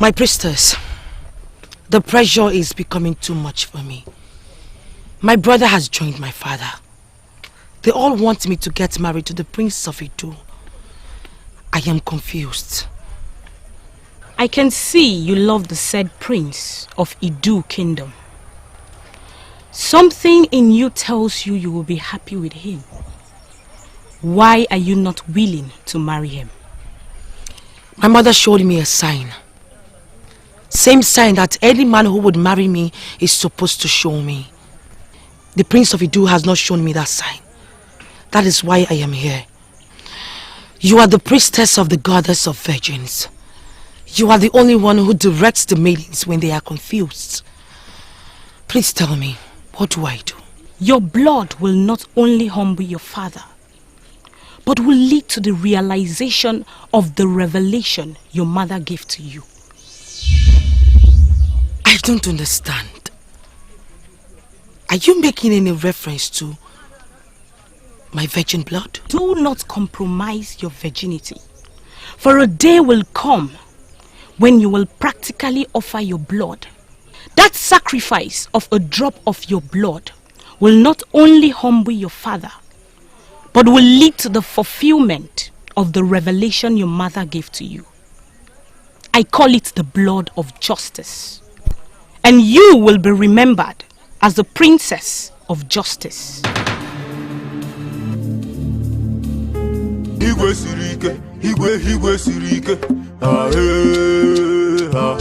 My priestess, the pressure is becoming too much for me. My brother has joined my father. They all want me to get married to the Prince of Idu. I am confused. I can see you love the said Prince of Idu Kingdom. Something in you tells you will be happy with him. Why are you not willing to marry him? My mother showed me a sign. Same sign that any man who would marry me is supposed to show me. The Prince of Idu has not shown me that sign. That is why I am here. You are the priestess of the goddess of virgins. You are the only one who directs the maidens when they are confused. Please tell me, what do I do? Your blood will not only humble your father, but will lead to the realization of the revelation your mother gave to you. I don't understand. Are you making any reference to my virgin blood? Do not compromise your virginity, for a day will come when you will practically offer your blood. That sacrifice of a drop of your blood will not only humble your father, but will lead to the fulfillment of the revelation your mother gave to you. I call it the blood of justice. And you will be remembered as the princess of justice. Igwe sirike, igwe sirike. Ah, eh, ah.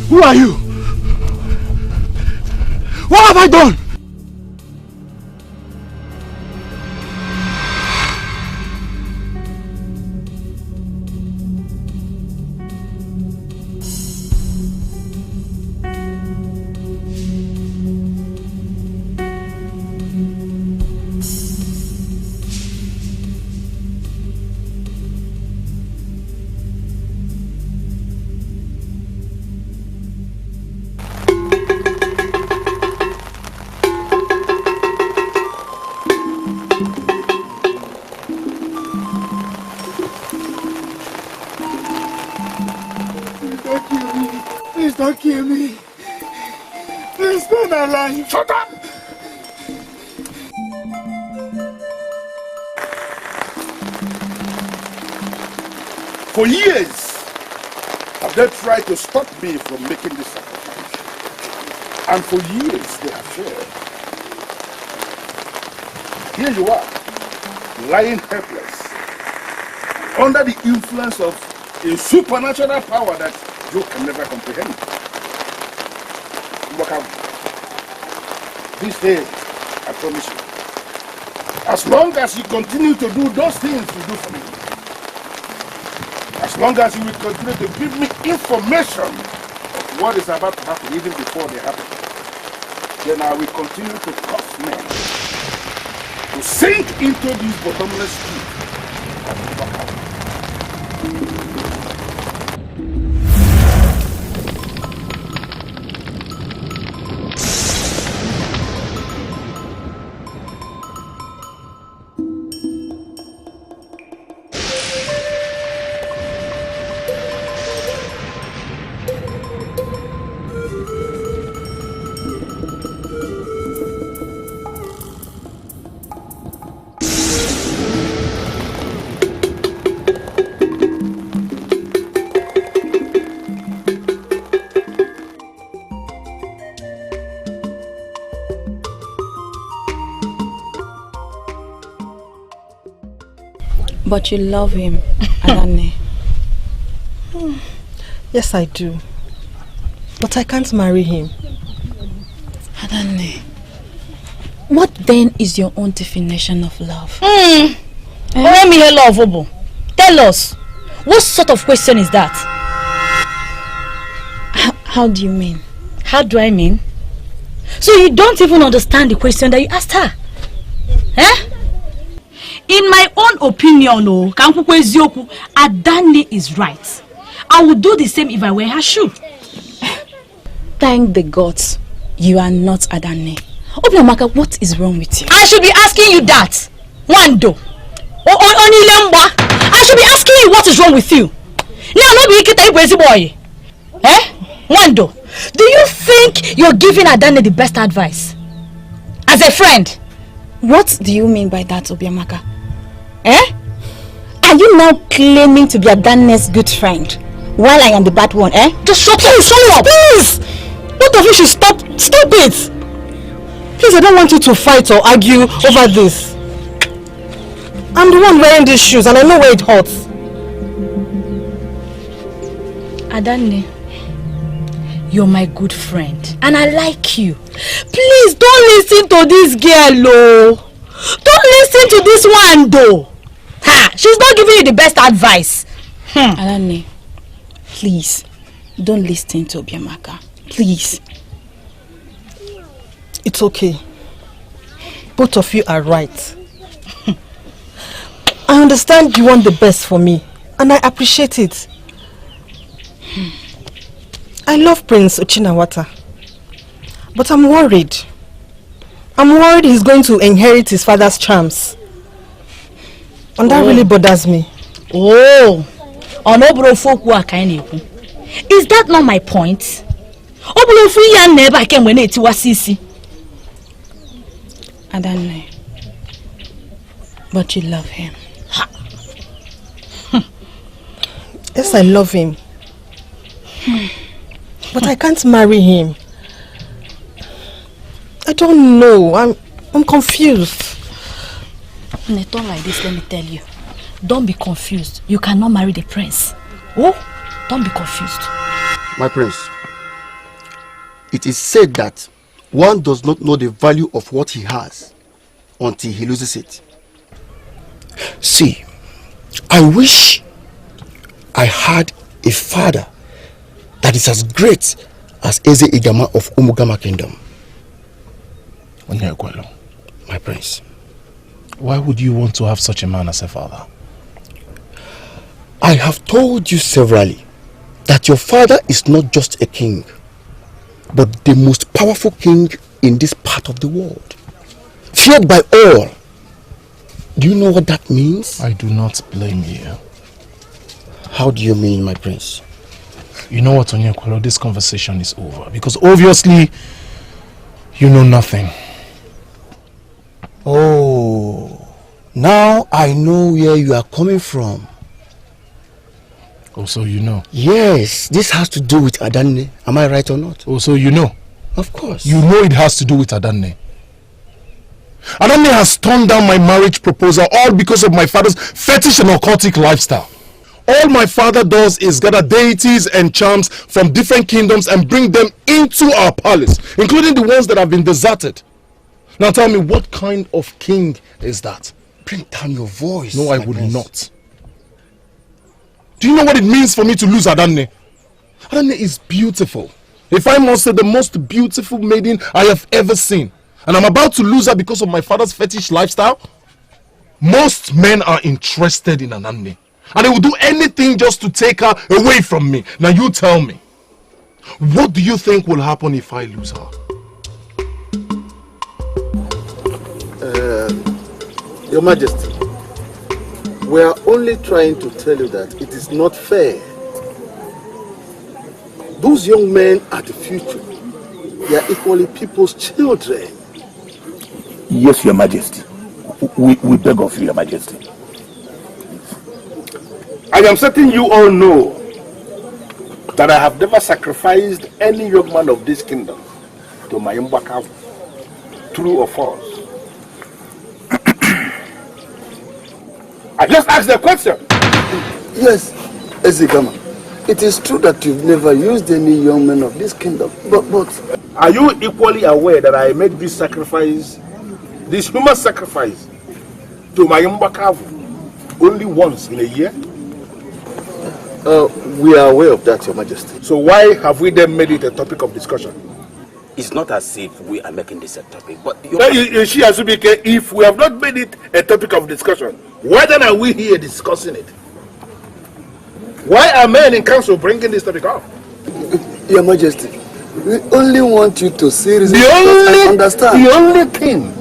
Who are you? What have I done? Don't kill me. Please spare my life. Shut up! For years, have they tried to stop me from making this sacrifice. And for years, they have failed. Here you are, lying helpless, under the influence of a supernatural power that you can never comprehend. Look out. This day, I promise you, as long as you continue to do those things you do for me, as long as you will continue to give me information of what is about to happen even before they happen, then I will continue to cause men to sink into this bottomless pit and never come. But you love him, Adanne. Yes, I do. But I can't marry him. Adanne, what then is your own definition of love? Let me hear love, Obo. Tell us, what sort of question is that? How do you mean? How do I mean? So you don't even understand the question that you asked her? Eh? In my own opinion, Adanne is right. I would do the same if I were her shoe. Thank the gods you are not Adanne. Obiamaka, what is wrong with you? I should be asking you that. Wando. I should be asking you what is wrong with you. Now, no be ikita crazy boy. Eh? Wando, do you think you're giving Adanne the best advice? As a friend? What do you mean by that, Obiamaka? Eh? Are you now claiming to be Adanne's good friend while I am the bad one, eh? Just shut up! Please! Both of you should stop it! Please, I don't want you to fight or argue over this. I'm the one wearing these shoes and I know where it hurts. Adanne, you're my good friend and I like you. Please don't listen to this girl, oh. Don't listen to this one, though. Ha! She's not giving you the best advice. Adanne, please, don't listen to Obiamaka. Please. It's okay. Both of you are right. I understand you want the best for me, and I appreciate it. I love Prince Ochinawata, but I'm worried. I'm worried he's going to inherit his father's charms. And that really bothers me. Oh, is that not my point? Adanne, but you love him. Yes, I love him. But I can't marry him. I don't know. I'm confused. In a tone like this, let me tell you. Don't be confused. You cannot marry the prince. Oh, don't be confused. My prince, it is said that one does not know the value of what he has until he loses it. See, I wish I had a father that is as great as Eze Igama of Umugama Kingdom. My prince. Why would you want to have such a man as a father? I have told you severally that your father is not just a king, but the most powerful king in this part of the world. Feared by all. Do you know what that means? I do not blame you. How do you mean, my prince? You know what, Onyekwalo, this conversation is over. Because obviously, you know nothing. Oh, now I know where you are coming from. Also, you know. Yes, this has to do with Adanne. Am I right or not? Also, you know. Of course. You know it has to do with Adanne. Adanne has turned down my marriage proposal all because of my father's fetish and occultic lifestyle. All my father does is gather deities and charms from different kingdoms and bring them into our palace, including the ones that have been deserted. Now tell me, what kind of king is that? Bring down your voice. No, I would not. Do you know what it means for me to lose Adanne? Adanne is beautiful. If I must say, the most beautiful maiden I have ever seen. And I'm about to lose her because of my father's fetish lifestyle. Most men are interested in Adanne. And they will do anything just to take her away from me. Now you tell me, what do you think will happen if I lose her? Your Majesty, we are only trying to tell you that it is not fair. Those young men are the future. They are equally people's children. Yes, Your Majesty. We beg of you, Your Majesty. I am certain you all know that I have never sacrificed any young man of this kingdom to my Mbaka. True or false? I just asked the question. Yes, Ezigama. It is true that you've never used any young men of this kingdom, but are you equally aware that I made this sacrifice, this human sacrifice, to my Mbakavu only once in a year? We are aware of that, Your Majesty. So why have we then made it a topic of discussion? It's not as if we are making this a topic, but if we have not made it a topic of discussion, why then are we here discussing it? Why are men in council bringing this topic up? Your Majesty, we only want you to seriously understand. The only thing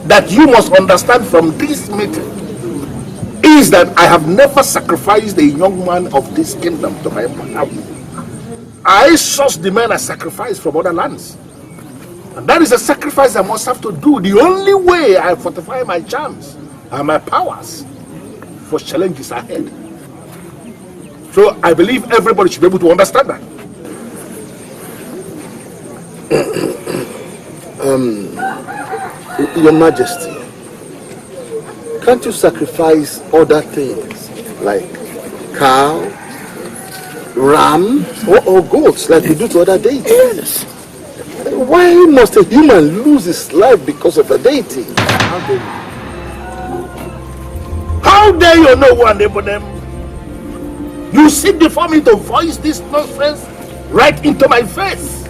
that you must understand from this meeting is that I have never sacrificed a young man of this kingdom to my family. I source the men I sacrifice from other lands. And that is a sacrifice I must have to do. The only way I fortify my charms and my powers for challenges ahead. So I believe everybody should be able to understand that. Your Majesty, can't you sacrifice other things like cow, ram, or goats like we do to other deities? Yes. Why must a human lose his life because of a deity? How dare you know one neighbor them? You sit before me to voice this nonsense right into my face.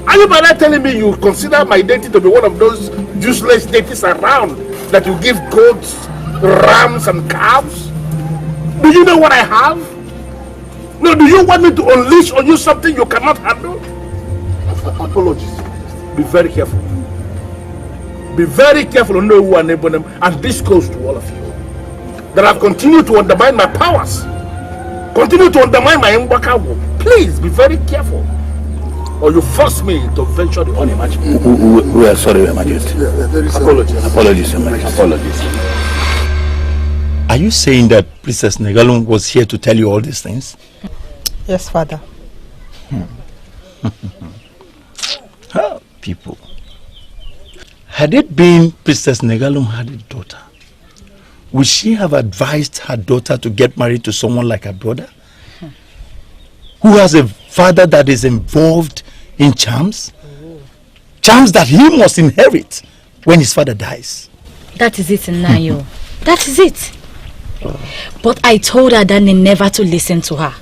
Are you by that telling me you consider my deity to be one of those useless deities around that you give goats, rams, and calves? Do you know what I have? No, do you want me to unleash on you something you cannot handle? Apologies. Be very careful. Be very careful to know who are neighbor them, and this goes to all of you. That I've continued to undermine my powers. Continue to undermine my Mbakawu. Please be very careful, or you force me to venture the unimaginable. We are sorry, Your Majesty. Apologies. Apologies, Your Majesty. Apologies. Are you saying that Princess Negalum was here to tell you all these things? Yes, Father. People. Had it been Princess Negalum had a daughter, would she have advised her daughter to get married to someone like her brother? Who has a father that is involved in charms? Charms that he must inherit when his father dies. That is it, Nayo. That is it. But I told her that never to listen to her.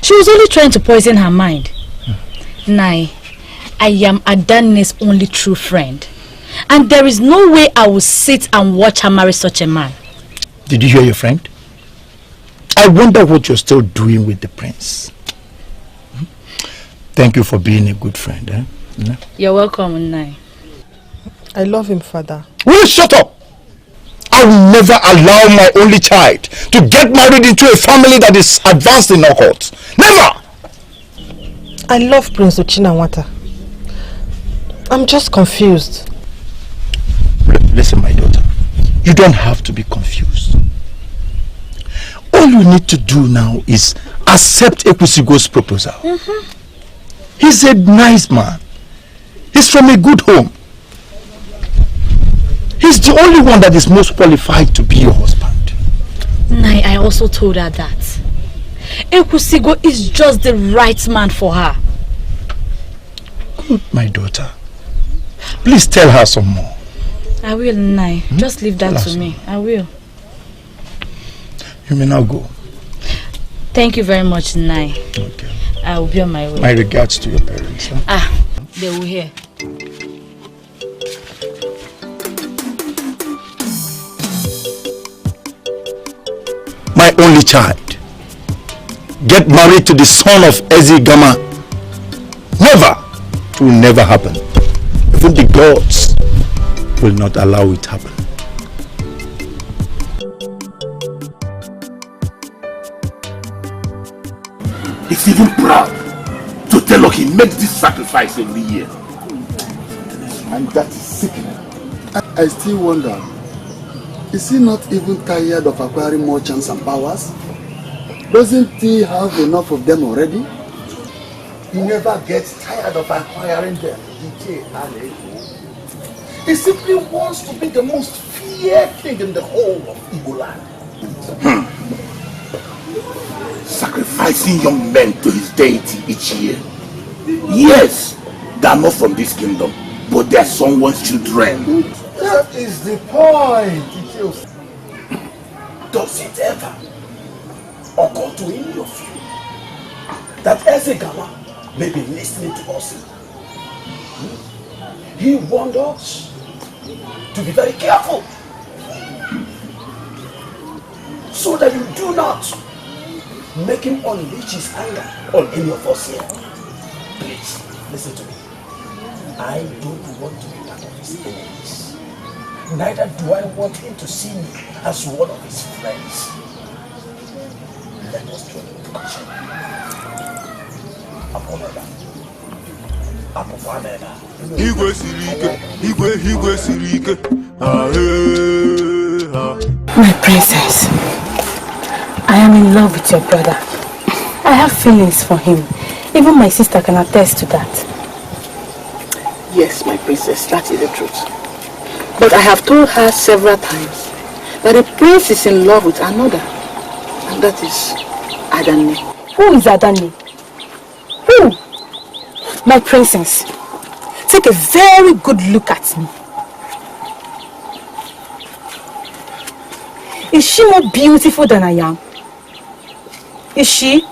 She was only trying to poison her mind. Nai, I am Adanne's only true friend. And there is no way I will sit and watch her marry such a man. Did you hear your friend? I wonder what you're still doing with the prince. Thank you for being a good friend. Eh? Yeah. You're welcome, Nai. I love him, Father. Will you shut up? I will never allow my only child to get married into a family that is advanced in occult. Never! I love Prince Ochinawata. I'm just confused. Listen, my daughter. You don't have to be confused. All you need to do now is accept Ekwusigo's proposal. He's a nice man. He's from a good home. He's the only one that is most qualified to be your husband. Nai, I also told her that. Ekwusigo is just the right man for her. Good, my daughter. Please tell her some more. I will, Nai. Just leave that to me. I will. You may now go. Thank you very much, Nai. Okay. I will be on my way. My regards to your parents. Huh? Ah, they will hear. My only child. Get married to the son of Ezigama. Never. It will never happen. Even the gods will not allow it to happen. He's even proud to tell us he makes this sacrifice every year. And that is sickening. I still wonder, is he not even tired of acquiring more charms and powers? Doesn't he have enough of them already? He never gets tired of acquiring them. He simply wants to be the most dear king in the whole of Igbo land. Sacrificing young men to his deity each year. Yes, they are not from this kingdom, but they are someone's children. That is the point. Does it ever occur to any of you that Ezegama may be listening to us? He warned us to be very careful so that you do not make him unleash his anger on any of us here. Please, listen to me. I don't want to be part of his enemies. Neither do I want him to see me as one of his friends. Let us join the discussion. My princess, I am in love with your brother. I have feelings for him. Even my sister can attest to that. Yes, my princess, that is the truth. But I have told her several times that the prince is in love with another, and that is Adane. Who is Adane? Who? My princess, take a very good look at me. Is she more beautiful than I am? Is she?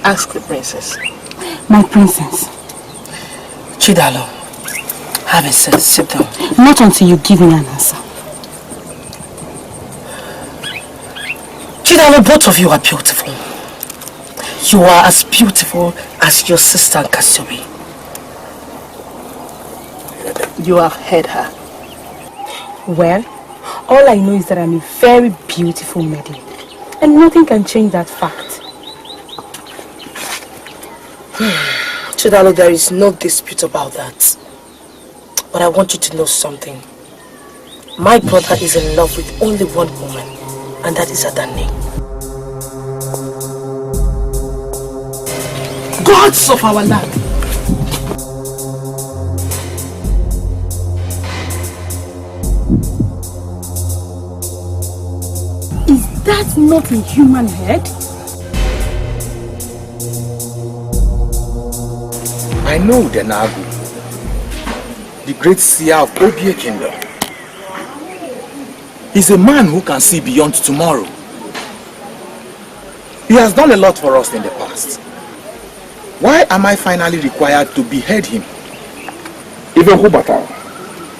Ask the princess. My princess. Chidalo, have a seat, sit down. Not until you give me an answer. Chidalo, both of you are beautiful. You are as beautiful as your sister Kasobi. You have heard her. Well, all I know is that I'm a very beautiful maiden. And nothing can change that fact. Chidalo, there is no dispute about that. But I want you to know something. My brother is in love with only one woman, and that is Adane. Gods of our land! Is that not a human head? I know the Nagu, the great seer of Obie Kingdom. He's a man who can see beyond tomorrow. He has done a lot for us in the past. Why am I finally required to behead him? Even Hubata,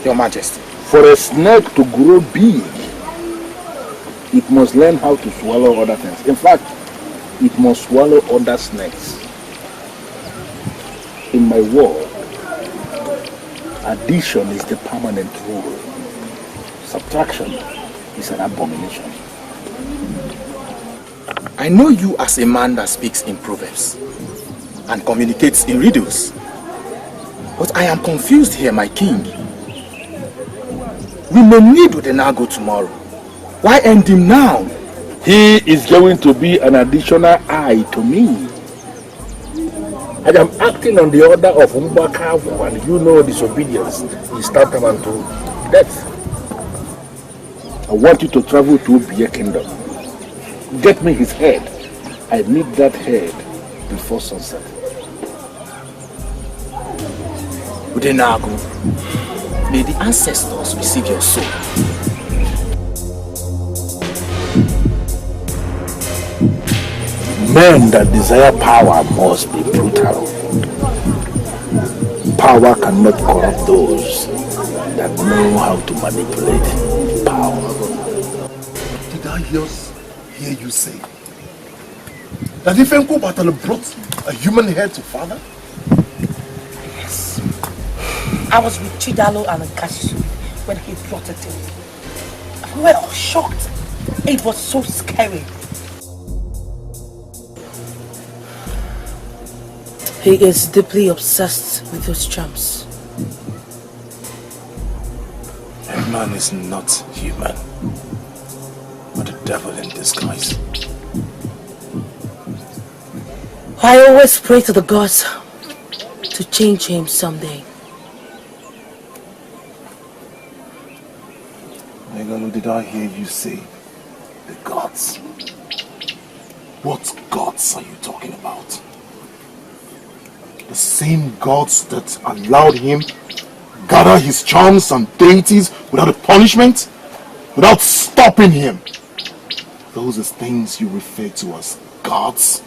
Your Majesty. for a snake to grow big, it must learn how to swallow other things. In fact, it must swallow other snakes. In my world, addition is the permanent rule. Subtraction is an abomination. I know you as a man that speaks in proverbs and communicates in riddles. But I am confused here, my king. We may need Udenago tomorrow. Why end him now? He is going to be an additional eye to me. I am acting on the order of Umbakavu, and you know disobedience is tantamount to death. I want you to travel to Ubie Kingdom. Get me his head. I need that head before sunset. Udenago, may the ancestors receive your soul. Men that desire power must be brutal. Power cannot corrupt those that know how to manipulate power. Did I hear you say that if Enko Battle brought a human head to father? Yes. I was with Chidalo and Kashu when he brought it in. We were all shocked. It was so scary. He is deeply obsessed with those charms. A man is not human, but a devil in disguise. I always pray to the gods to change him someday. did I hear you say? The gods? What gods are you talking about? The same gods that allowed him gather his charms and deities without a punishment? Without stopping him? Those are things you refer to as gods?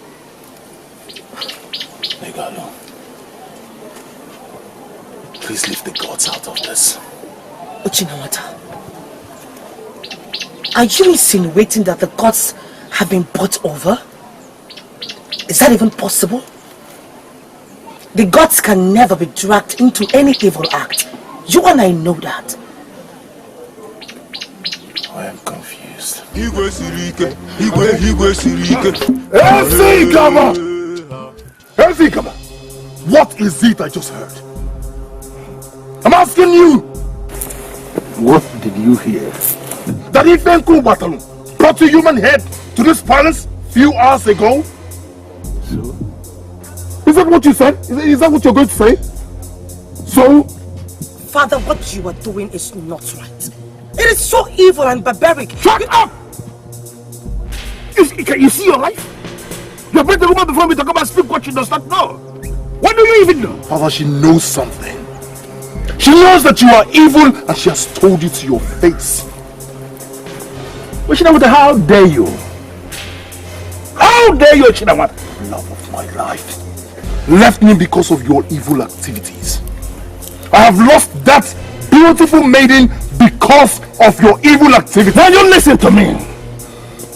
Megalo, please leave the gods out of this. Ochinamata, are you insinuating that the gods have been bought over? Is that even possible? The gods can never be dragged into any evil act. You and I know that. I am confused. Elzikama! What is it I just heard? I'm asking you! What did you hear? That Ifenku Watalu brought a human head to this palace few hours ago? So? Is that what you said? Is that what you're going to say? So? Father, what you are doing is not right. It is so evil and barbaric. Shut up! Can you see your life? You have met the woman before me to come and speak what she does not know. What do you even know? Father, she knows something. She knows that you are evil and she has told you to your face. But Chinamata, how dare you? How dare you, Chinamata? Love of my life. Left me because of your evil activities. I have lost that beautiful maiden because of your evil activities. Now you listen to me.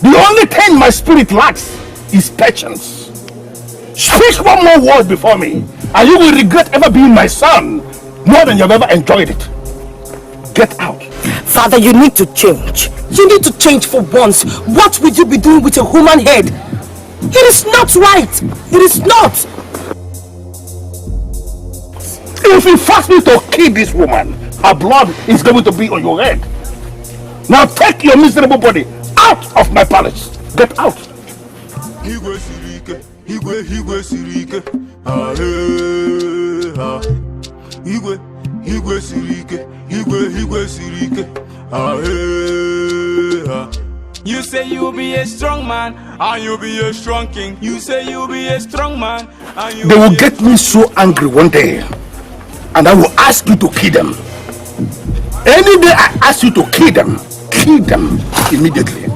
The only thing my spirit lacks is patience. Speak one more word before me and you will regret ever being my son more than you've ever enjoyed it. Get out. Father, you need to change. You need to change for once. What would you be doing with a human head? It is not right. It is not. If you force me to kill this woman, her blood is going to be on your head. Now take your miserable body out of my palace. Get out. You say you'll be a strong man and you'll be a strong king. You say you'll be a strong man and you. They will get me so angry one day, and I will ask you to kill them. Any day I ask you to kill them immediately.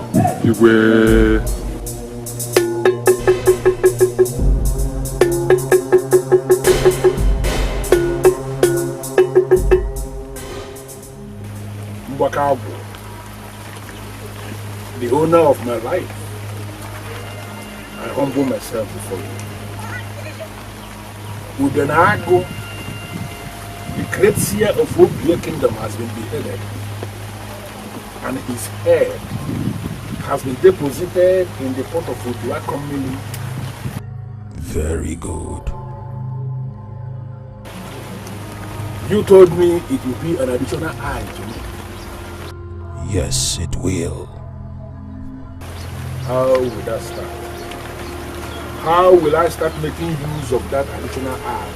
The owner of my life, I humble myself before you. Ugenago, the great seer of Obia Kingdom, has been beheaded, and his head has been deposited in the pot of Obia community. Very good. You told me it would be an additional eye to me. Yes, it will. How will that start? How will I start making use of that additional eye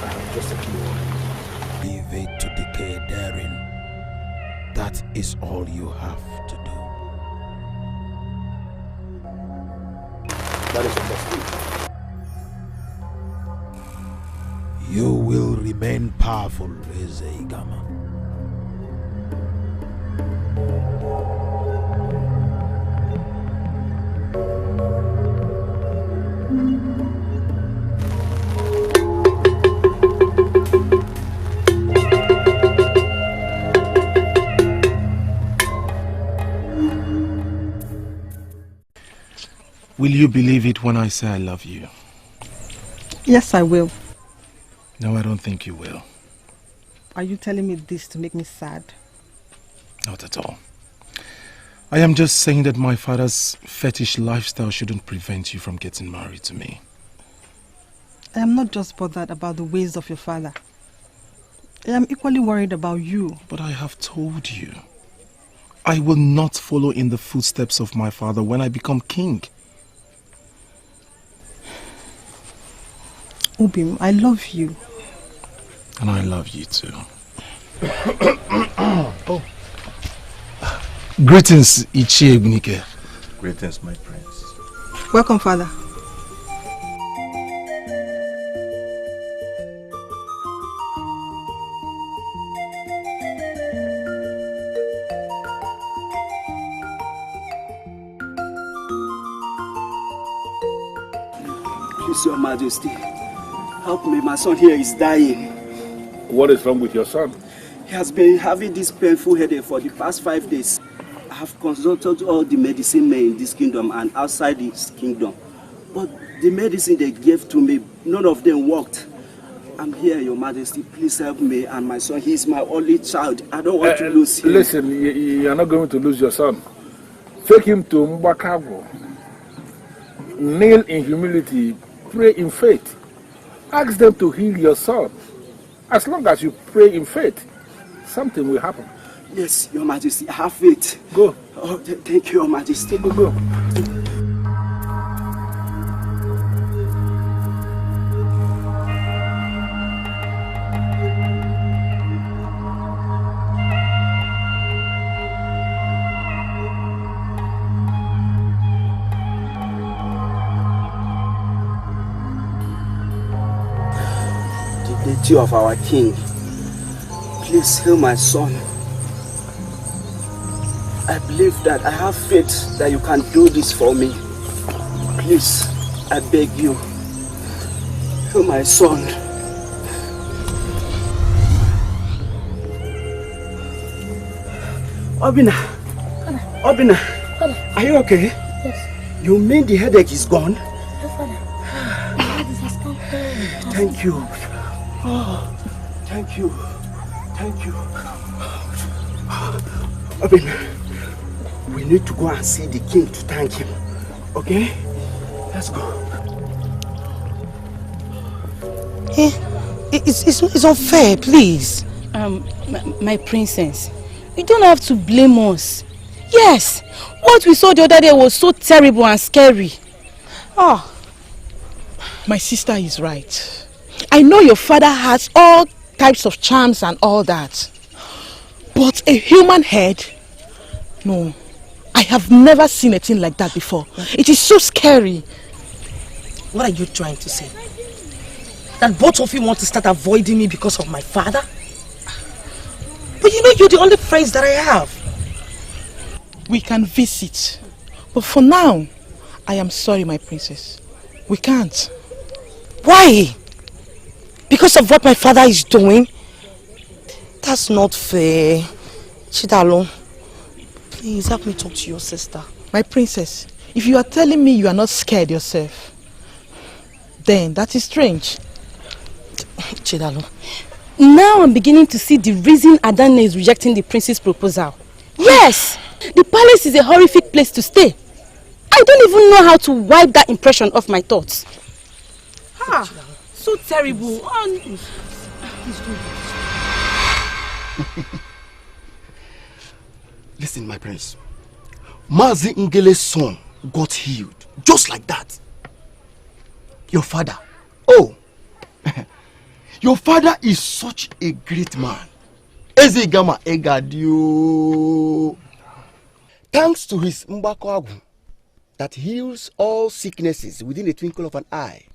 I have just secured? Leave it to decay therein. That is all you have to do. That is understood. You will remain powerful, Ezegama. Will you believe it when I say I love you? Yes, I will. No, I don't think you will. Are you telling me this to make me sad? Not at all. I am just saying that my father's fetish lifestyle shouldn't prevent you from getting married to me. I am not just bothered about the ways of your father. I am equally worried about you. But I have told you, I will not follow in the footsteps of my father when I become king. Ubim, I love you. And I love you too. Oh. Greetings, Ichie Egunike. Greetings, my prince. Welcome, Father. Please, Your Majesty, help me. My son here is dying. What is wrong with your son? He has been having this painful headache for the past 5 days. I have consulted all the medicine men in this kingdom and outside this kingdom. But the medicine they gave to me, none of them worked. I'm here, Your Majesty. Please help me and my son. He is my only child. I don't want to lose him. Listen, you are not going to lose your son. Take him to Mbakago. Kneel in humility. Pray in faith. Ask them to heal your son. As long as you pray in faith, something will happen. Yes, Your Majesty, I have faith. Go. Oh, thank you, Your Majesty. Go. The deity of our king, please heal my son. I believe that I have faith that you can do this for me. Please, I beg you, heal my son. Obina, are you okay? Yes. You mean the headache is gone? Yes, Father. The headache has come. Thank you. Oh, thank you. Thank you. Obina, we need to go and see the king to thank him. Okay? Let's go. It's unfair, please. My princess, you don't have to blame us. Yes, what we saw the other day was so terrible and scary. Oh, my sister is right. I know your father has all types of charms and all that. But a human head? No. I have never seen a thing like that before. It is so scary. What are you trying to say? That both of you want to start avoiding me because of my father? But you know you're the only friends that I have. We can visit. But for now, I am sorry, my princess. We can't. Why? Because of what my father is doing? That's not fair. Chidalo, please help me talk to your sister. My princess, if you are telling me you are not scared yourself, then that is strange. Chidalo. Now I'm beginning to see the reason Adane is rejecting the prince's proposal. Yes! The palace is a horrific place to stay. I don't even know how to wipe that impression off my thoughts. Ah, so terrible. Listen, my prince. Mazi Ngele's son got healed. Just like that. Your father. Oh. Your father is such a great man. Ezegama Egadio. Thanks to his Mbako Agu that heals all sicknesses within the twinkle of an eye.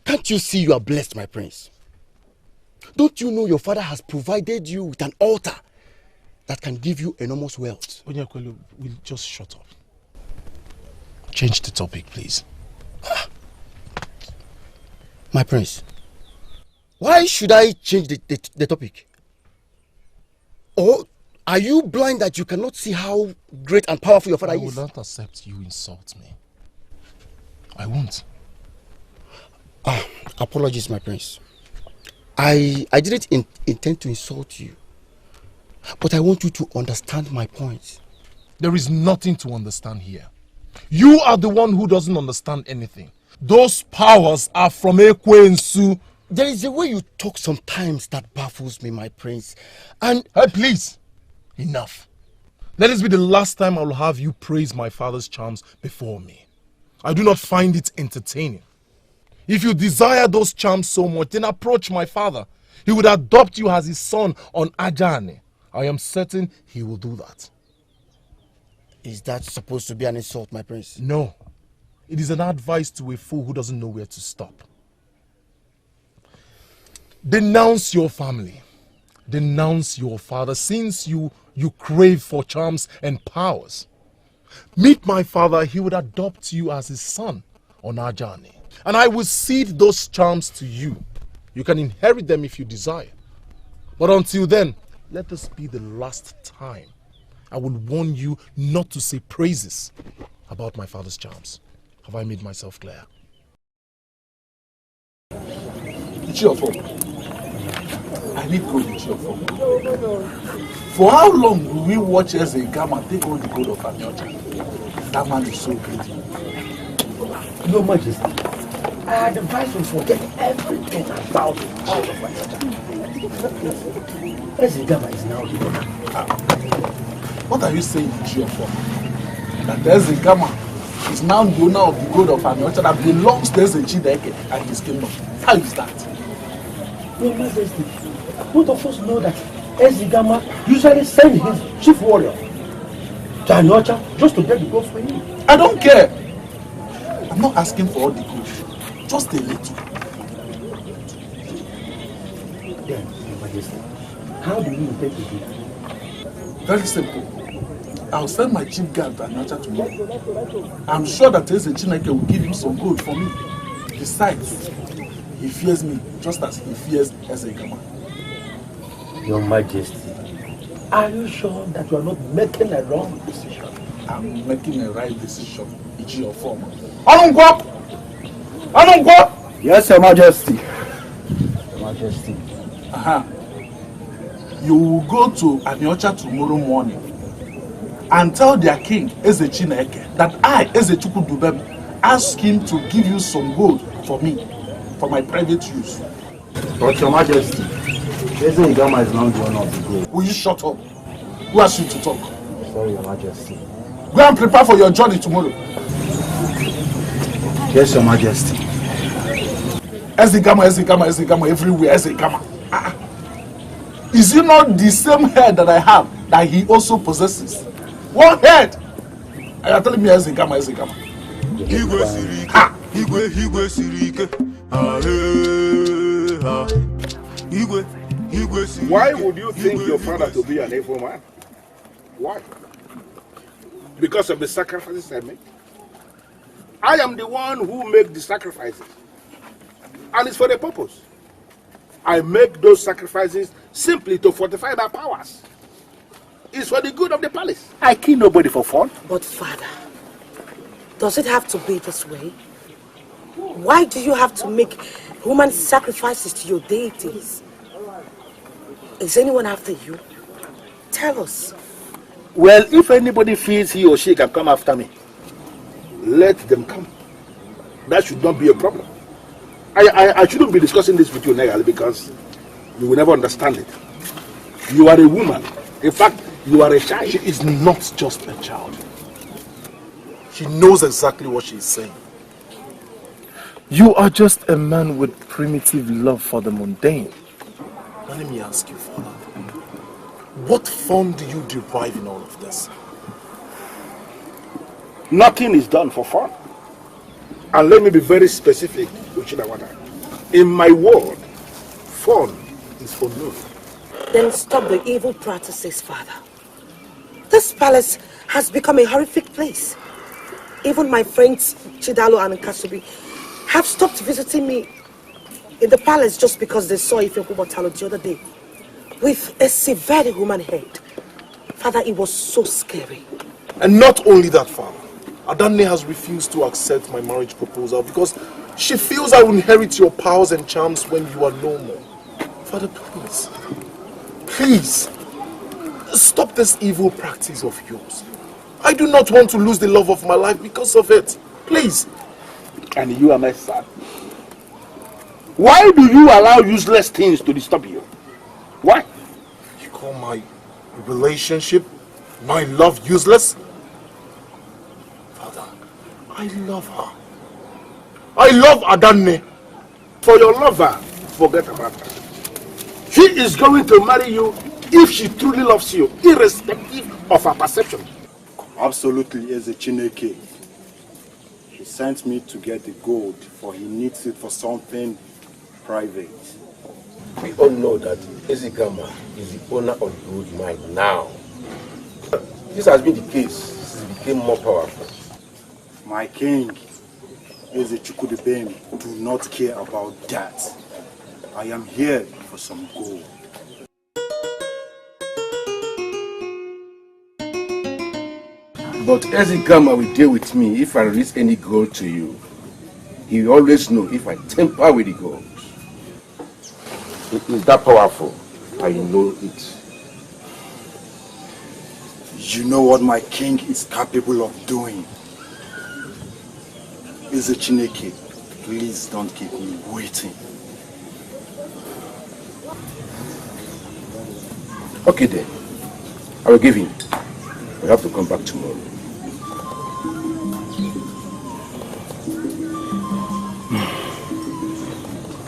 Can't you see you are blessed, my prince? Don't you know your father has provided you with an altar that can give you enormous wealth? Onyakwelu, will just shut up. Change the topic, please. My prince, why should I change the topic? Or are you blind that you cannot see how great and powerful your father is? I will not accept you insult me. I won't. Apologies, my prince. I didn't intend to insult you. But I want you to understand my point. There is nothing to understand here. You are the one who doesn't understand anything. Those powers are from Ekwe and Su. There is a way you talk sometimes that baffles me, my prince. And... Hey, please. Enough. Let this be the last time I will have you praise my father's charms before me. I do not find it entertaining. If you desire those charms so much, then approach my father. He would adopt you as his son on Ajane. I am certain he will do that. Is that supposed to be an insult, my prince? No. It is an advice to a fool who doesn't know where to stop. Denounce your family. Denounce your father, since you crave for charms and powers. Meet my father, he would adopt you as his son on our journey. And I will cede those charms to you. You can inherit them if you desire. But until then, let this be the last time. I will warn you not to say praises about my father's charms. Have I made myself clear? It's your fault. I need gold, it's your fault. For how long will we watch as a gamma take all the gold of Anyocha? That man is so greedy. Your Majesty, I advise you forget everything about the gold of Anyocha. As a gamma is now the owner. What are you saying, it's your fault? That there's a gamma is now the owner of the gold of Anyocha that belongs to Ugezu.J and his kingdom. How is that? Your Majesty, both of us know that Ezigama usually sends his chief warrior to Anyocha just to get the gold for him. I don't care. I'm not asking for all the gold. Just a little. Then, Your Majesty, how do you intend to do that? Very simple. I'll send my chief guard to Anyocha tomorrow. I'm sure that Ugezu.J will give him some gold for me. Besides, he fears me just as he fears Ezigama. Your Majesty, are you sure that you are not making a wrong decision? I'm making a right decision. It's your form. Anungwa! Anungwa! Yes, Your Majesty. Your Majesty. You will go to Anyocha tomorrow morning and tell their king, Ugezu.J, that I, Ugezu.J, ask him to give you some gold for me, for my private use. But Your Majesty, Ugezu.J is now the owner of the gold. Will you shut up? Who asked you to talk? Sorry, Your Majesty. Go and prepare for your journey tomorrow. Yes, Your Majesty. Ezigama, everywhere, Ezigama. Is it not the same head that I have that he also possesses? One head! And you're telling me Ezigama. Higwe sirike. Why would you think your father to be an evil man? Why? Because of the sacrifices I make? I am the one who makes the sacrifices. And it's for the purpose. I make those sacrifices simply to fortify my powers. It's for the good of the palace. I kill nobody for fun. But father, does it have to be this way? Why do you have to make human sacrifices to your deities? Is anyone after you? Tell us. Well, if anybody feels he or she can come after me, let them come. That should not be a problem. I shouldn't be discussing this with you, Negal, because you will never understand it. You are a woman. In fact, you are a child. She is not just a child. She knows exactly what she is saying. You are just a man with primitive love for the mundane. Now let me ask you, Father, what fun do you derive in all of this? Nothing is done for fun. And let me be very specific, Uchidawada. In my world, fun is for me. Then stop the evil practices, Father. This palace has become a horrific place. Even my friends Chidalo and Kasubi have stopped visiting me in the palace just because they saw Ifeokubotalo the other day with a severe human head. Father, it was so scary. And not only that, Father. Adanne has refused to accept my marriage proposal because she feels I will inherit your powers and charms when you are no more. Father, please, please, stop this evil practice of yours. I do not want to lose the love of my life because of it. Please. And you are my son. Why do you allow useless things to disturb you? Why? You call my relationship, my love useless? I love her. I love Adanne. For your lover, forget about her. She is going to marry you if she truly loves you, irrespective of her perception. Come Absolutely, as a Chineke. He sent me to get the gold, for he needs it for something private. We all know that Ezigama is the owner of the gold mine now. This has been the case since he became more powerful. My king, Eze-Chukwudibem, do not care about that. I am here for some gold. But Ezigama will deal with me if I release any gold to you. He will always know if I tamper with the gold. It is that powerful. I know it. You know what my king is capable of doing. Eze-Chineke, please don't keep me waiting. Okay then. I will give him. We have to come back tomorrow.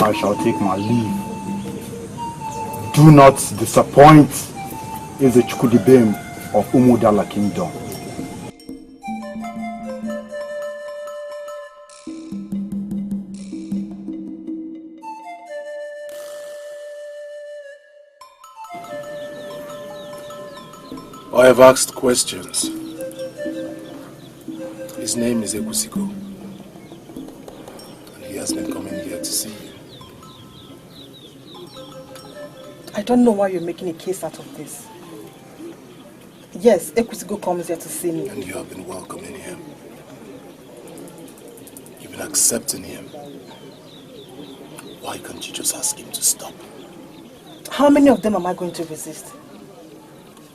I shall take my leave. Do not disappoint Eze-Chukwudibem of Umudala Kingdom. I have asked questions. His name is Ekwusigo, and he has been coming here to see you. I don't know why you're making a case out of this. Yes, Ekwusigo comes here to see me. And you have been welcoming him. You've been accepting him. Why can't you just ask him to stop? How many of them am I going to resist?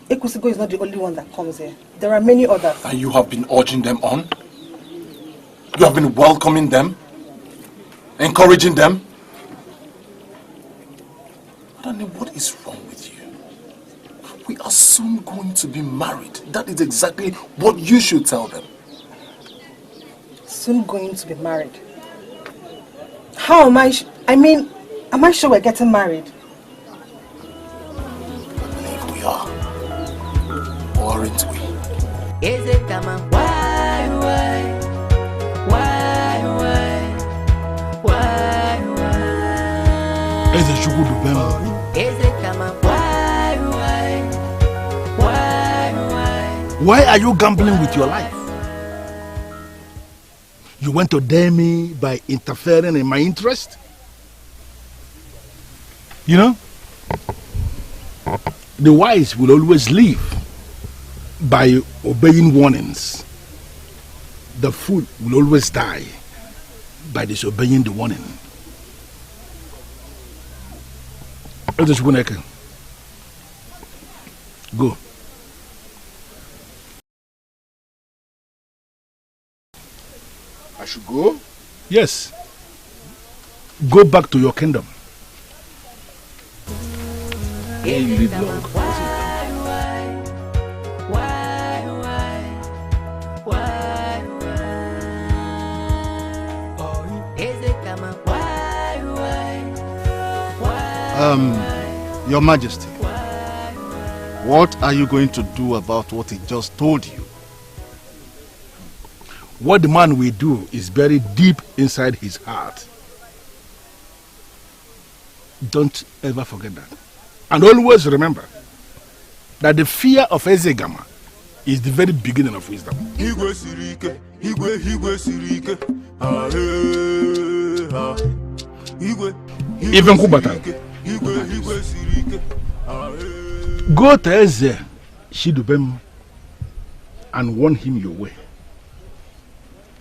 Ekwusigo is not the only one that comes here. There are many others. And you have been urging them on? You have been welcoming them? Encouraging them? Danny, what is wrong with you? We are soon going to be married. That is exactly what you should tell them. Soon going to be married? How am I? Am I sure we're getting married? I believe we are. Or aren't we? Is it coming? Why? Is it Ugezu.J? Is it coming? Why are you gambling with your life? You want to dare me by interfering in my interest? You know, the wise will always live by obeying warnings. The fool will always die by disobeying the warning. Go. I should go? Yes. Go back to your kingdom. May you live long. Your Majesty, what are you going to do about what he just told you? What the man will do is buried deep inside his heart. Don't ever forget that. And always remember that the fear of Ezigama is the very beginning of wisdom. Even Kubata. Go to Eze Shidubem and warn him your way.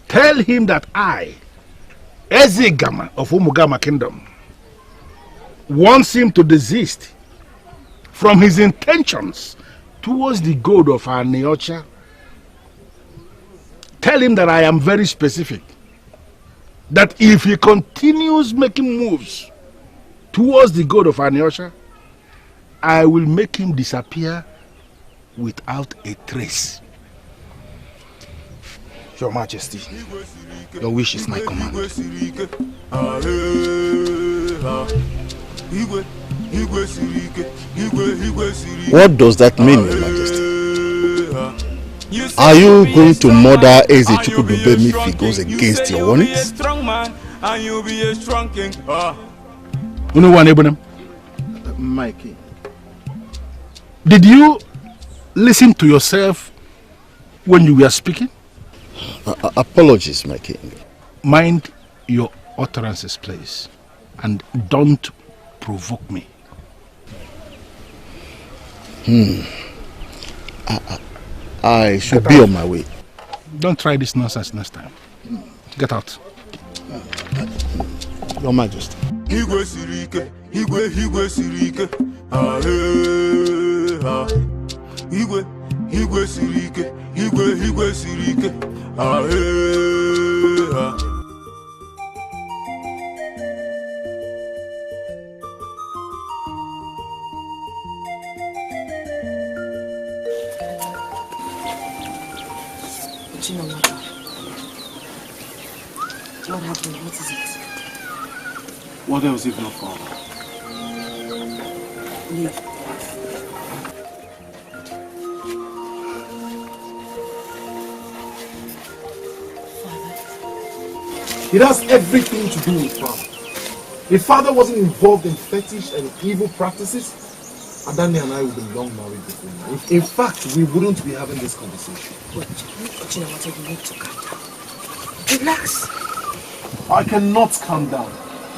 Tell him that I, Ezigama of Umugama Kingdom, wants him to desist from his intentions towards the gold of our Neocha. Tell him that I am very specific. That if he continues making moves towards the gold of our Neocha, I will make him disappear without a trace. Your Majesty, your wish is my command. What does that mean, Your Majesty? Are you going to murder Ugezu.J if he goes against your warnings? And you'll be a strong king. My king. Did you listen to yourself when you were speaking? Apologies, my king. Mind your utterances, please. And don't provoke me. I should be on my way. Don't try this nonsense next time. Get out. Your Majesty. Igwe sirike, Igwe sirike. Igwe sirike, Igwe sirike. What happened? What is it? What else if not Father? Leave. It has everything to do with Father. If Father wasn't involved in fetish and evil practices, Adani and I would be long married before now. In fact, we wouldn't be having this conversation. But you need to calm down. Relax. I cannot calm down.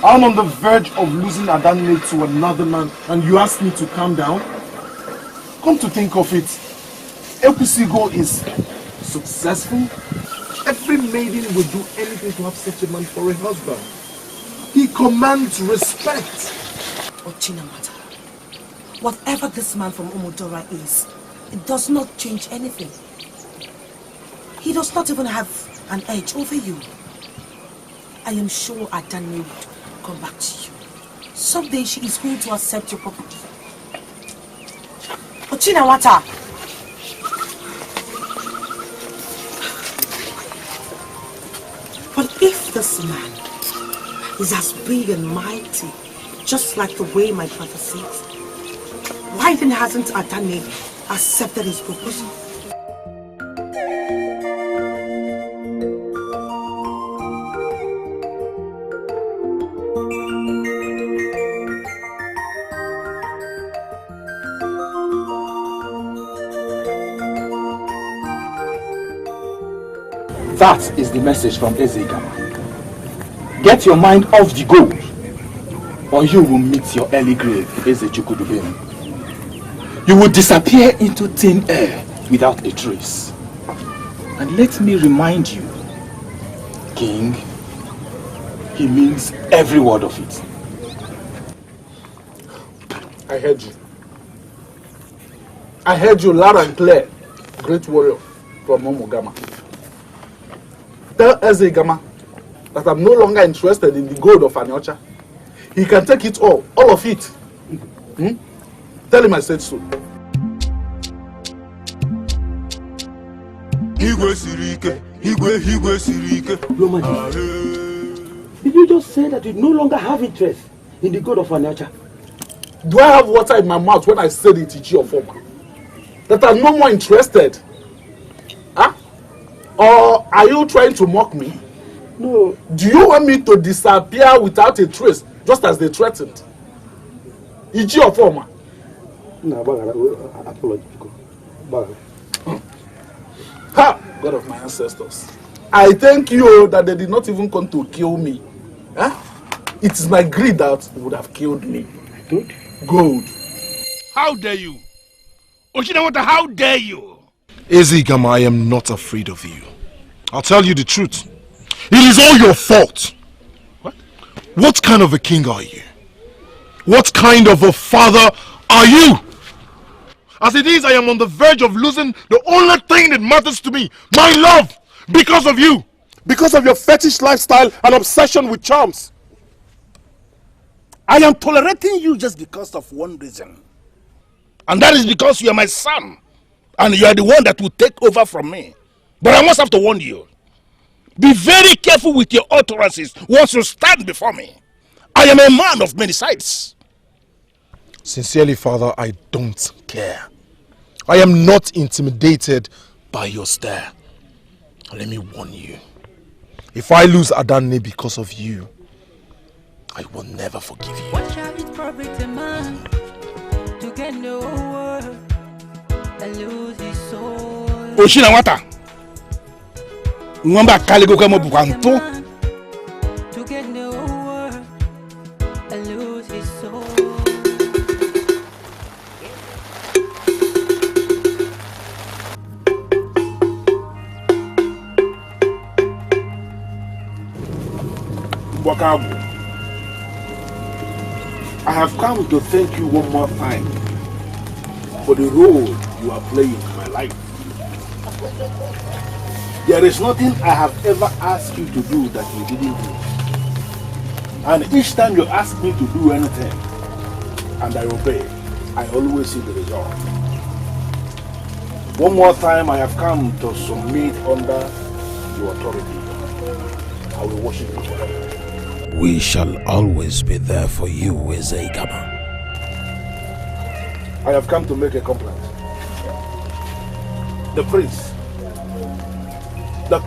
I'm on the verge of losing Adani to another man, and you ask me to calm down? Come to think of it, Ekusigo is successful. Every maiden would do anything to have such a man for a husband. He commands respect. Ochinamata, whatever this man from Omodora is, it does not change anything. He does not even have an edge over you. I am sure Adani would come back to you. Someday she is going to accept your property. Ochinawata! But if this man is as big and mighty, just like the way my father says, why then hasn't Adani accepted his proposal? That is the message from Ezegama. Get your mind off the gold, or you will meet your early grave, Ugezu.J. You will disappear into thin air without a trace. And let me remind you, King, he means every word of it. I heard you. I heard you loud and clear, great warrior from Omogama. Tell Ezegama that I'm no longer interested in the gold of Anyocha. He can take it all of it. Tell him I said so. Igwe sirike, Igwe sirike. Your Majesty, did you just say that you no longer have interest in the gold of Anyocha? Do I have water in my mouth when I said it, Ichi of Oma? That I'm no more interested? Huh? Or are you trying to mock me? No. Do you want me to disappear without a trace, just as they threatened? Ichi of Oma? No, apology. Ha! God of my ancestors. I thank you that they did not even come to kill me. Huh? It is my greed that would have killed me. Good? Gold. How dare you? Ochinawata, how dare you? Ezegama, I am not afraid of you. I'll tell you the truth. It is all your fault. What? What kind of a king are you? What kind of a father are you? As it is, I am on the verge of losing the only thing that matters to me, my love, because of you. Because of your fetish lifestyle and obsession with charms. I am tolerating you just because of one reason. And that is because you are my son. And you are the one that will take over from me. But I must have to warn you. Be very careful with your utterances once you stand before me. I am a man of many sides. Sincerely, Father, I don't care. I am not intimidated by your stare. Let me warn you. If I lose Adanne because of you, I will never forgive you. What shall it profit a man to get no word and lose his soul? Oshina wata. Mwamba kaligo kama bukwanto. To get no word and lose his soul. Wakabu, I have come to thank you one more time for the role you are playing in my life. There is nothing I have ever asked you to do that you didn't do. And each time you ask me to do anything and I obey, I always see the result. One more time I have come to submit under your authority. I will worship you forever. We shall always be there for you, Ezegama. I have come to make a complaint. The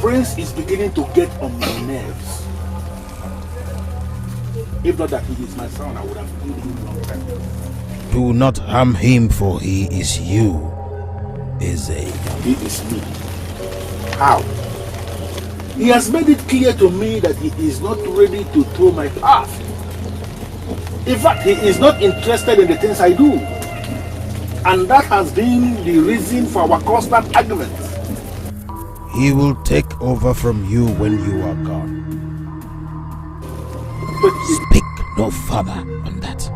prince is beginning to get on my nerves. If not that he is my son, I would have killed him a long time ago. Do not harm him, for he is you, Ezegama. He is me. How? He has made it clear to me that he is not ready to throw my path. In fact, he is not interested in the things I do. And that has been the reason for our constant arguments. He will take over from you when you are gone. But speak no further on that.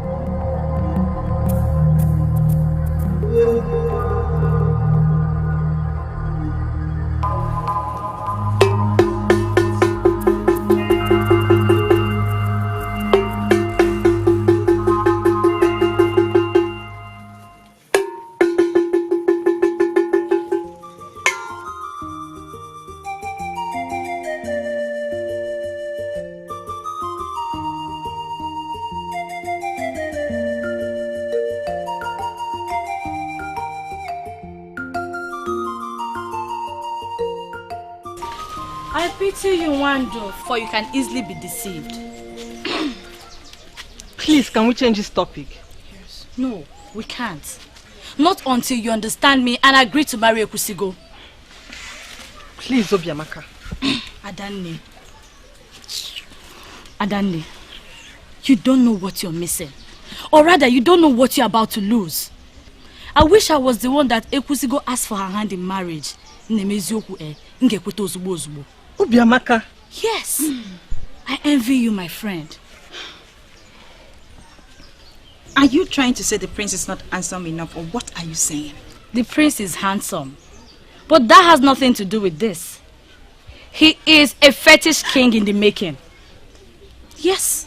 I pity you, Wando, for you can easily be deceived. Please, can we change this topic? Yes. No, we can't. Not until you understand me and agree to marry Ekusigo. Please, Obiamaka. Adanne, you don't know what you're missing. Or rather, you don't know what you're about to lose. I wish I was the one that Ekusigo asked for her hand in marriage. Obiamaka. Yes. I envy you, my friend. Are you trying to say the prince is not handsome enough, or what are you saying? The prince is handsome. But that has nothing to do with this. He is a fetish king in the making. Yes,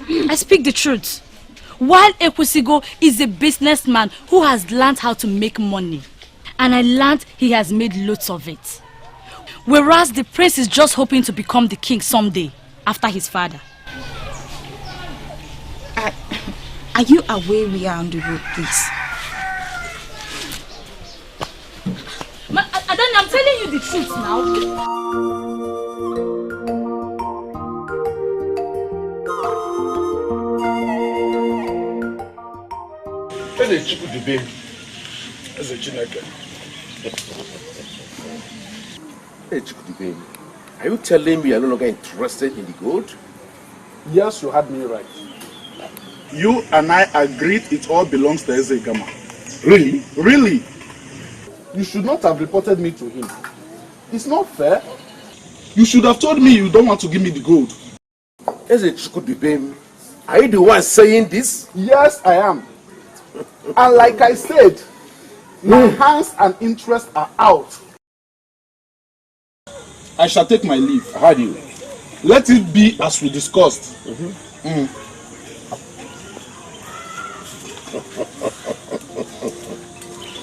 I speak the truth. While Ekusigo is a businessman who has learned how to make money. And I learned he has made loads of it. Whereas the prince is just hoping to become the king someday, after his father. Are you aware we are on the road, please? Adanne, I'm telling you the truth now. Are you telling me you're no longer interested in the gold? Yes, you had me right. You and I agreed it all belongs to Ezegama. Really? Really? You should not have reported me to him. It's not fair. You should have told me you don't want to give me the gold. Are you the one saying this? Yes, I am. And like I said, my hands and interests are out. I shall take my leave. How do you? Let it be as we discussed.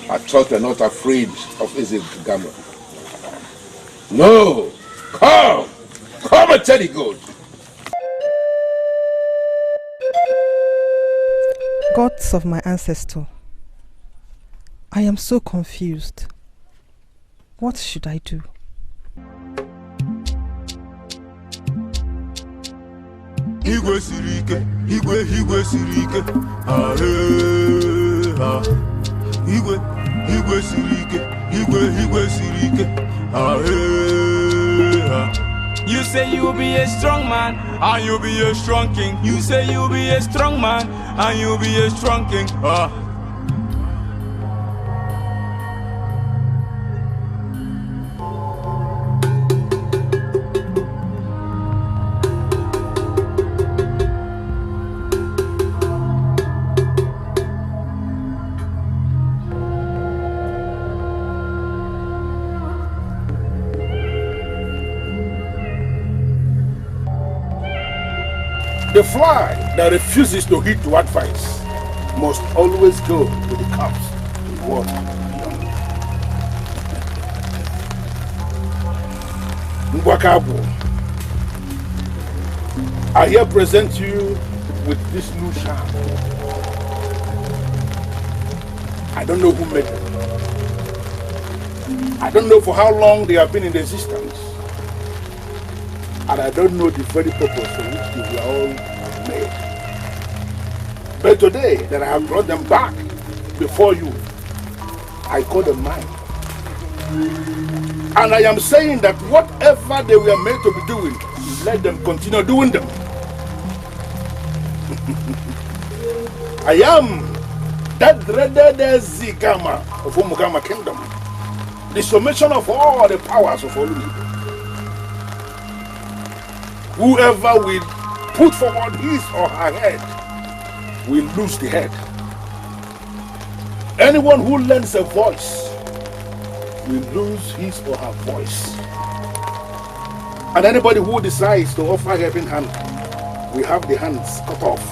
I thought you're not afraid of Ezegama. No! Come! Come and tell the gold! Gods of my ancestor, I am so confused. What should I do? Igwe sirike, igwe sirike. Ah ah. Igwe sirike, igwe sirike. Ah ah. You say you'll be a strong man, and you'll be a strong king. You say you'll be a strong man, and you'll be a strong king. The fly that refuses to heed to advice must always go to the camps to water beyond. Ngwakabu, I here present you with this new charm. I don't know who made them. I don't know for how long they have been in existence. And I don't know the very purpose for which they were all made. But today that I have brought them back before you, I call them mine. And I am saying that whatever they were made to be doing, let them continue doing them. I am that dreaded Zigama of Umugama Kingdom, the summation of all the powers of Olunibo. Whoever will put forward his or her head will lose the head. Anyone who lends a voice will lose his or her voice. And anybody who decides to offer a helping hand will have the hands cut off.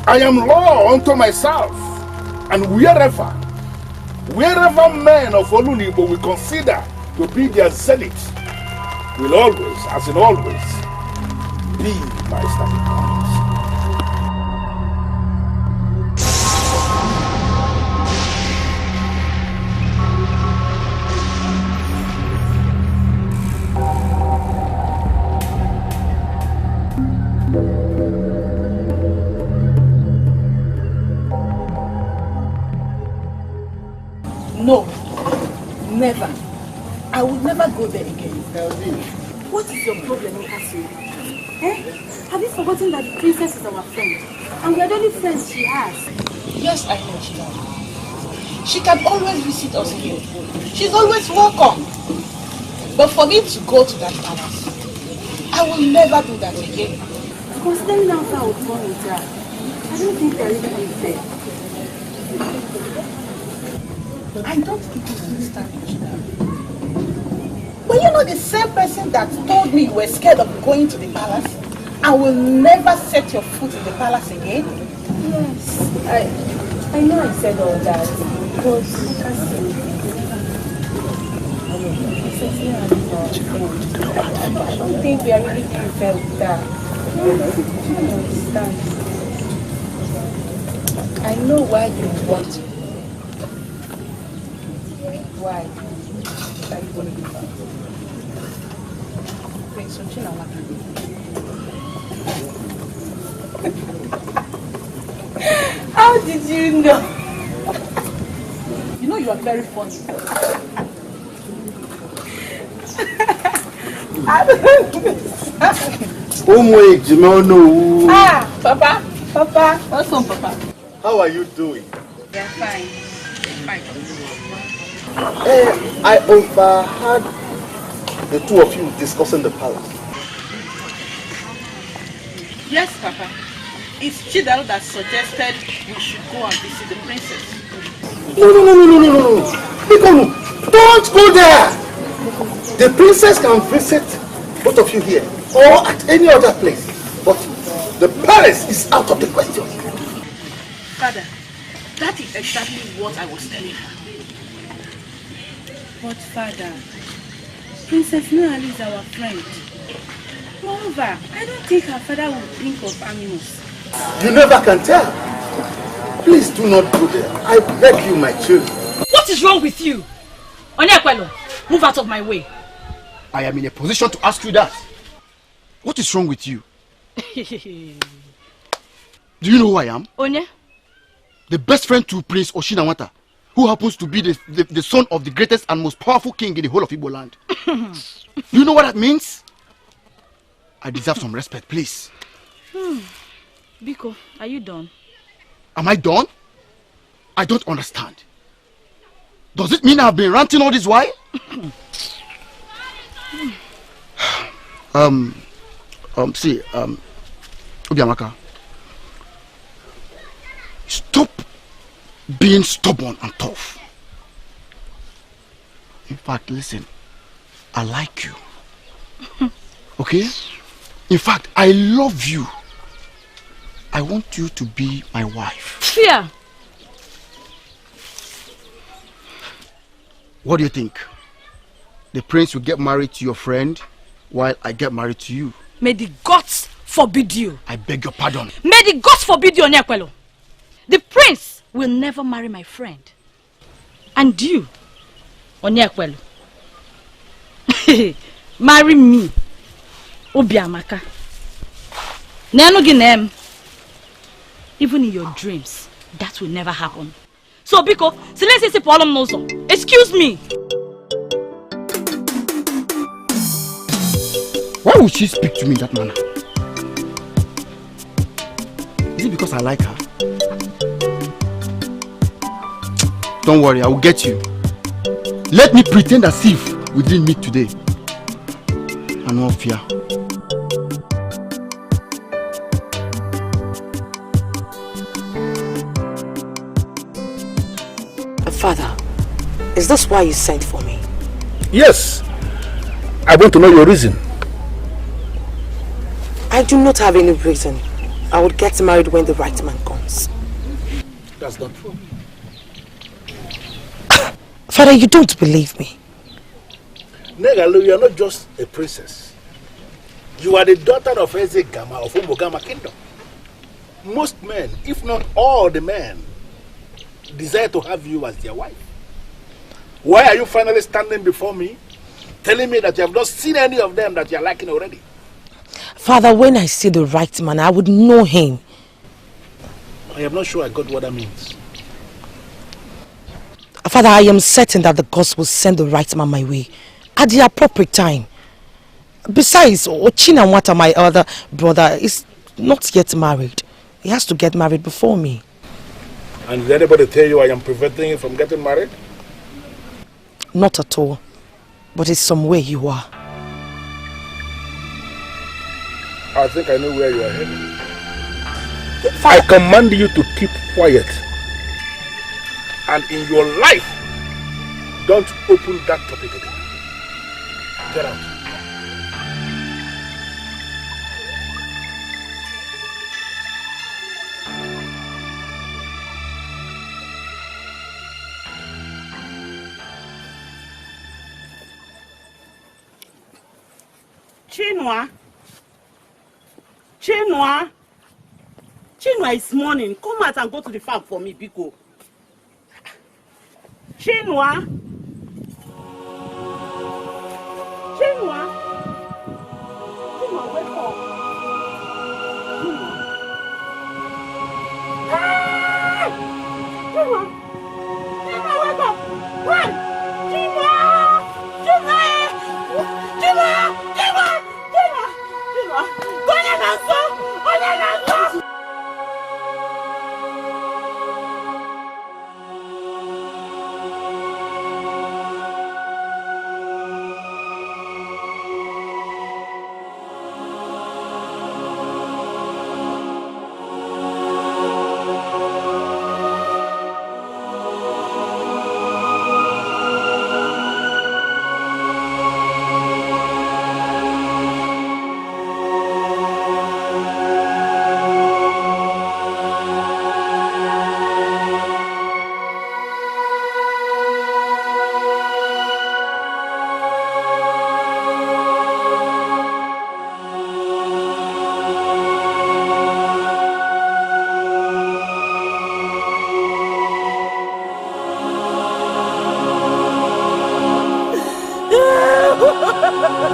I am law unto myself, and wherever men of Olunibo will consider to be their zenith, will always, as in always, be my starting point. No, never. I will never go there again. What is your problem, Ugezu? Have you forgotten that the princess is our friend? And we are the only friends she has. Yes, I know she does. She can always visit us here. She's always welcome. But for me to go to that palace, I will never do that again. Considering how far I would go with her, I don't think there is any fair. I don't think you understand. But you know the same person that told me you were scared of going to the palace and will never set your foot in the palace again? Yes, I know I said all that because I don't think we are really being fair with that. I don't understand. I know why you want to. Why? How did you know? You know you are very funny. I don't understand. Papa. What's on, Papa? How are you doing? Yeah, fine. I overheard the two of you discussing the palace. Yes, Papa. It's Chidal that suggested we should go and visit the princess. No. Don't go there. The princess can visit both of you here or at any other place. But the palace is out of the question. Father, that is exactly what I was telling her. But Father, Princess Noali is our friend. Moreover, I don't think her father would think of harming us. You never can tell. Please do not go there. I beg you, my children. What is wrong with you? Onyekwelo, move out of my way. I am in a position to ask you that. What is wrong with you? Do you know who I am? Onye? The best friend to Prince Oshinawata, who happens to be the son of the greatest and most powerful king in the whole of Igbo land. Do you know what that means? I deserve some respect, please. Biko, are you done? Am I done? I don't understand. Does it mean I've been ranting all this while? Obiamaka, stop being stubborn and tough. In fact, listen, I like you. Okay? In fact, I love you. I want you to be my wife. Fear. What do you think? The prince will get married to your friend while I get married to you. May the gods forbid you. I beg your pardon. May the gods forbid you, Onyekwelo. The prince will never marry my friend. And you, Onyekwelo, marry me, Obiamaka. Even in your dreams, that will never happen. So, Biko, silence problem nozo. Excuse me. Why would she speak to me in that manner? Is it because I like her? Don't worry, I will get you. Let me pretend as if we didn't meet today. I no fear. Father, is this why you sent for me? Yes. I want to know your reason. I do not have any reason. I would get married when the right man comes. That's not true. Father, you don't believe me. Negalu, you are not just a princess. You are the daughter of Ezegama of Umogama Kingdom. Most men, if not all the men, desire to have you as their wife. Why are you finally standing before me, telling me that you have not seen any of them that you are liking already? Father, when I see the right man, I would know him. I am not sure I got what that means. Father, I am certain that the gods will send the right man my way at the appropriate time. Besides, Ochinawata, my other brother, is not yet married. He has to get married before me. And did anybody tell you I am preventing you from getting married? Not at all. But it's some way you are. I think I know where you are heading. I command you to keep quiet. And in your life, don't open that topic again. Get out. Chinua is morning. Come out and go to the farm for me, Biko. Chinua, wake up. Hey! Chinua, wake up. Run! Chinua! Go ahead and go!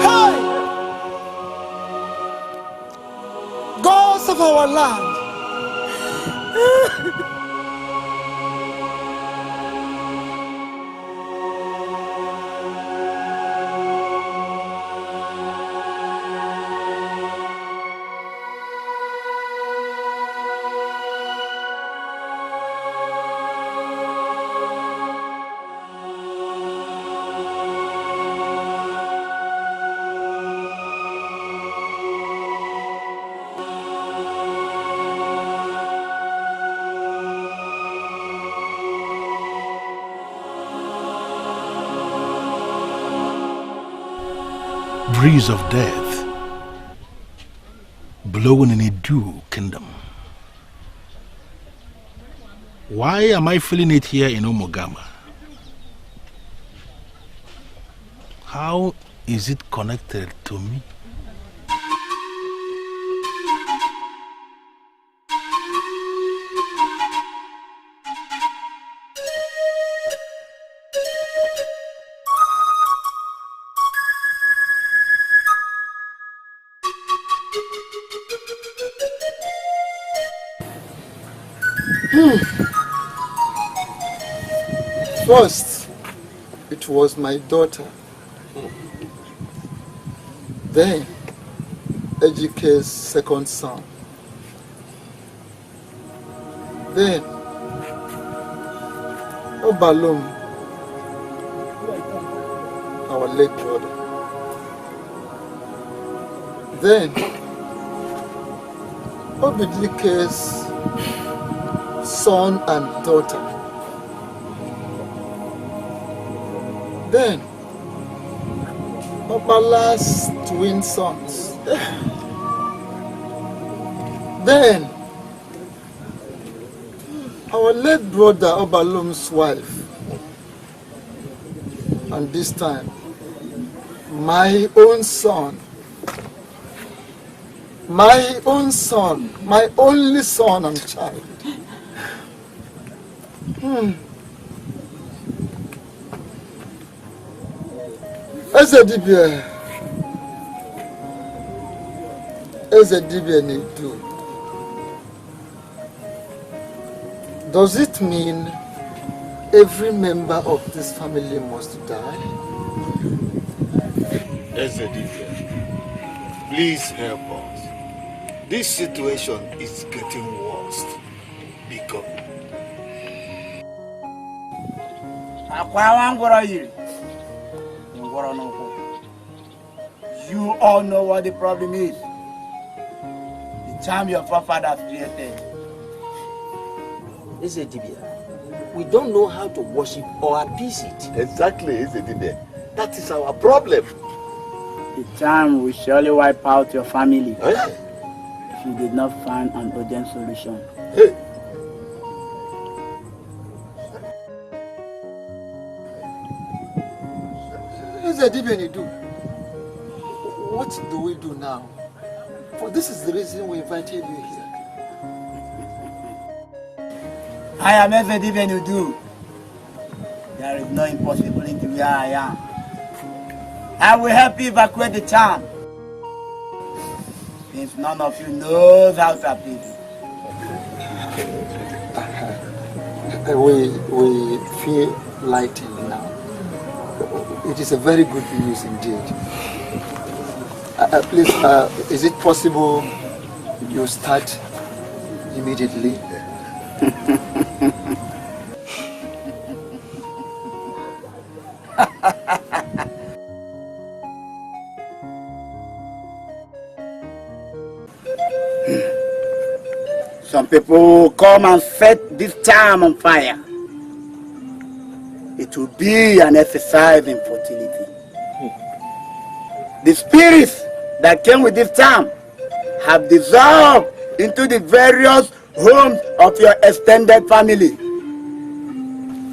Hey! Gods of our land. Breeze of death blowing in a dew kingdom. Why am I feeling it here in Omogama? How is it connected to me? First, it was my daughter. Then, Ejike's second son. Then, Obalum, our late brother. Then, Obidike's son and daughter. Then, Obala's twin sons. Then, our late brother Obalum's wife. And this time, my own son. My own son, my only son and child. Ezedibia Nidu. Does it mean every member of this family must die? Ezedibia, please help us. This situation is getting worse. Because you all know what the problem is. The charm your forefathers created. Ezedibia, we don't know how to worship or appease it. Exactly, Ezedibia. That is our problem. The charm will surely wipe out your family if you did not find an urgent solution. Hey. What do we do now? For this is the reason we invited you here. I am Ezedibia Nidu. There is no impossibility where I am. I will help you evacuate the charm. Since none of you knows how to appease it. We feel lightened now. It is a very good news indeed. Please, is it possible you start immediately? Some people come and set this charm on fire. It will be an exercise in fertility. The spirits that came with this charm have dissolved into the various homes of your extended family.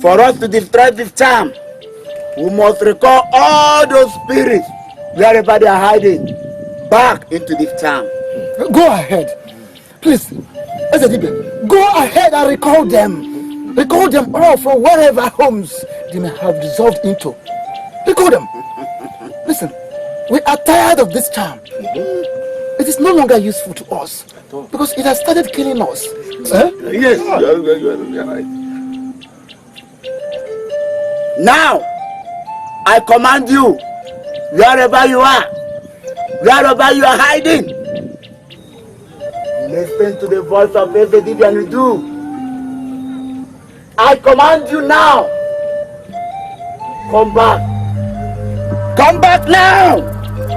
For us to destroy this charm, we must recall all those spirits wherever they are hiding back into this charm. Go ahead. Please, Ezedibia, go ahead and recall them. Recall them all from wherever homes they may have dissolved into. Recall them. Listen, We are tired of this charm. It is no longer useful to us because it has started killing us. Yes, you are right. Now, I command you, wherever you are hiding, listen to the voice of Ezedibi and you do. I command you now, come back. Come back now!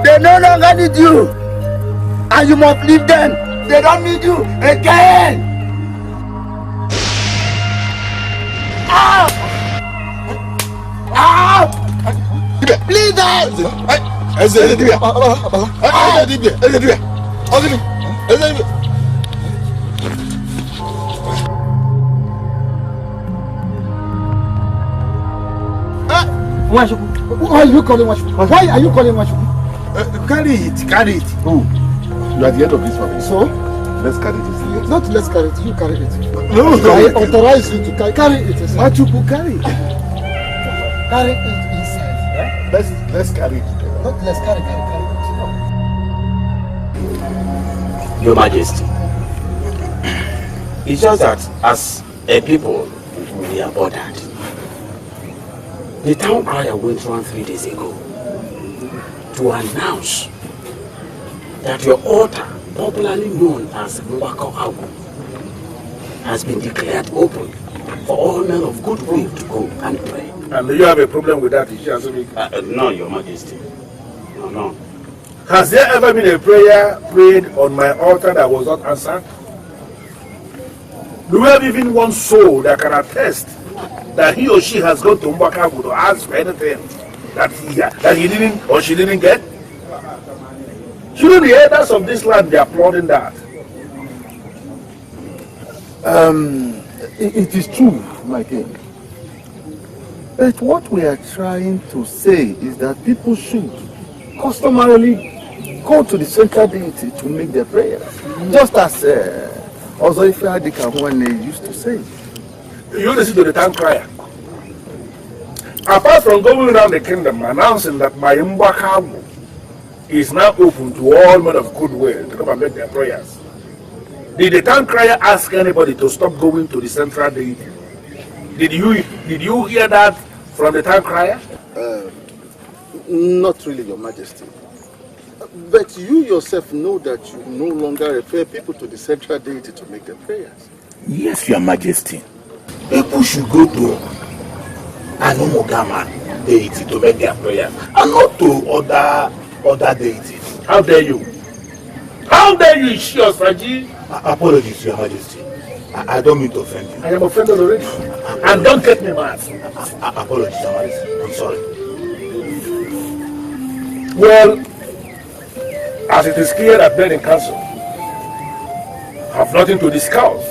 They no longer need you! And you must leave them! They don't need you again! Out! Out! Leave them! Why are you calling Washuku? Why are you calling Washuku? Carry it. Oh, you are at the end of this family. So? Let's carry this. Not let's carry it, you carry it. No, I authorize you to carry it. Washuku, carry it. Carry it inside. Let's carry it. Not let's carry it. Your Majesty, it's just that as a people, we are bothered. The town crier went around 3 days ago to announce that your altar, popularly known as Mwako Agu, has been declared open for all men of goodwill to go and pray. And do you have a problem with that? No, Your Majesty. No. Has there ever been a prayer prayed on my altar that was not answered? Do we have even one soul that can attest that he or she has gone to Mwakagu to ask for anything that he didn't or she didn't get? Shouldn't the elders of this land be applauding that? It is true, my king. But what we are trying to say is that people should customarily go to the central deity to make their prayers. Just as Ozoife Adikahwane used to say. You listen to the town crier. Apart from going around the kingdom announcing that my Mwakagu is now open to all men of goodwill to come and make their prayers, did the town crier ask anybody to stop going to the central deity? Did you hear that from the town crier? Not really, Your Majesty. But you yourself know that you no longer refer people to the central deity to make their prayers. Yes, Your Majesty. People should go to Anumogama deity to make their prayers and not to other deities. How dare you? How dare you, Ishios Raji? Apologies, Your Majesty. I don't mean to offend you. I am offended already. And don't get me mad. Apologies, Your Majesty. I'm sorry. Well, as it is clear that men in council have nothing to discuss,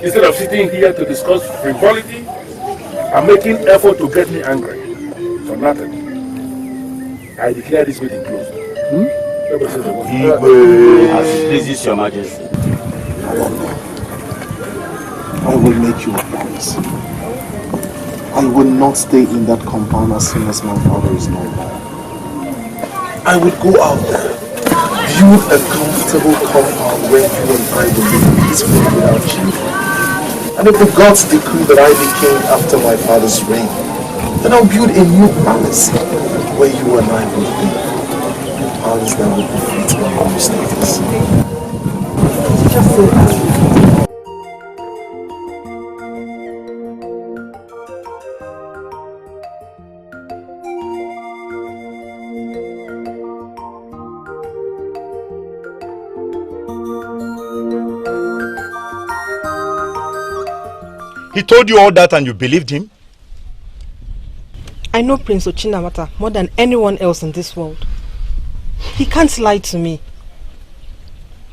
instead of sitting here to discuss frivolity and making effort to get me angry for nothing, I declare this meeting closed. As it pleases Your Majesty. I will make you a promise. I will not stay in that compound as soon as my father is no more. I will go out there, build a comfortable compound where you and I will live peacefully without children. And if the gods decree that I be king after my father's reign, then I'll build a new palace where you and I will live. A palace that will befit my own status. Just so as He told you all that and you believed him? I know Prince Ochinamata more than anyone else in this world. He can't lie to me.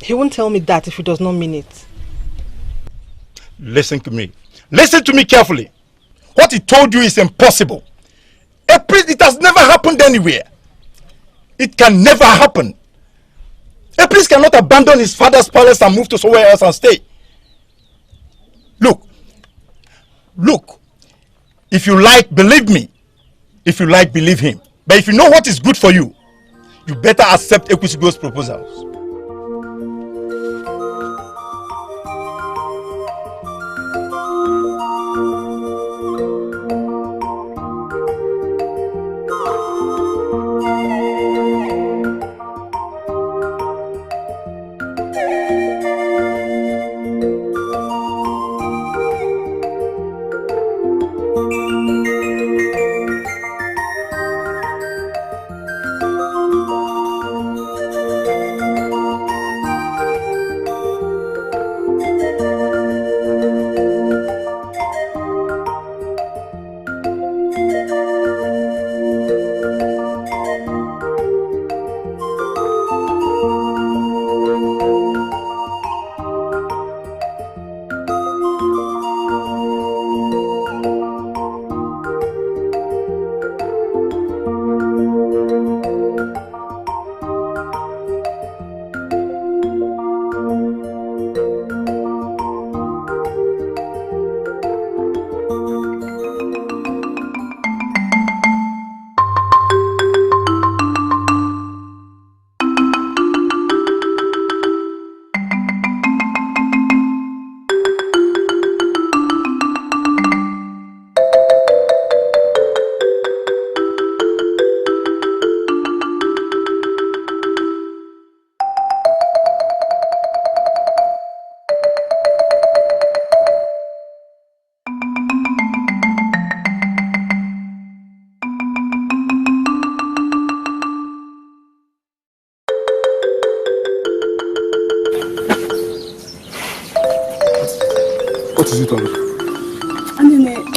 He won't tell me that if he does not mean it. Listen to me. Listen to me carefully. What he told you is impossible. A priest, it has never happened anywhere. It can never happen. A priest cannot abandon his father's palace and move to somewhere else and stay. Look, if you like, believe me. If you like, believe him. But if you know what is good for you, you better accept Ekwusigo's proposals.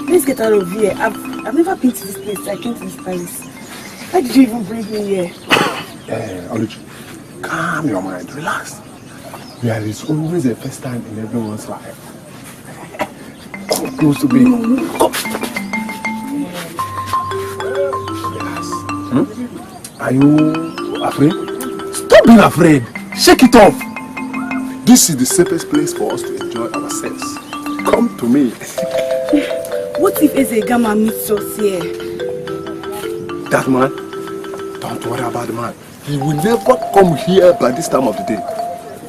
Let's get out of here. I've never been to this place. I came to this place. Why did you even bring me here? Oluchi, calm your mind. Relax. There is always a first time in everyone's life. Come close to me. Come. Relax. Are you afraid? Stop being afraid. Shake it off. This is the safest place for us to enjoy ourselves. Come to me. What if Ezegama meets us here? That man? Don't worry about the man. He will never come here by this time of the day.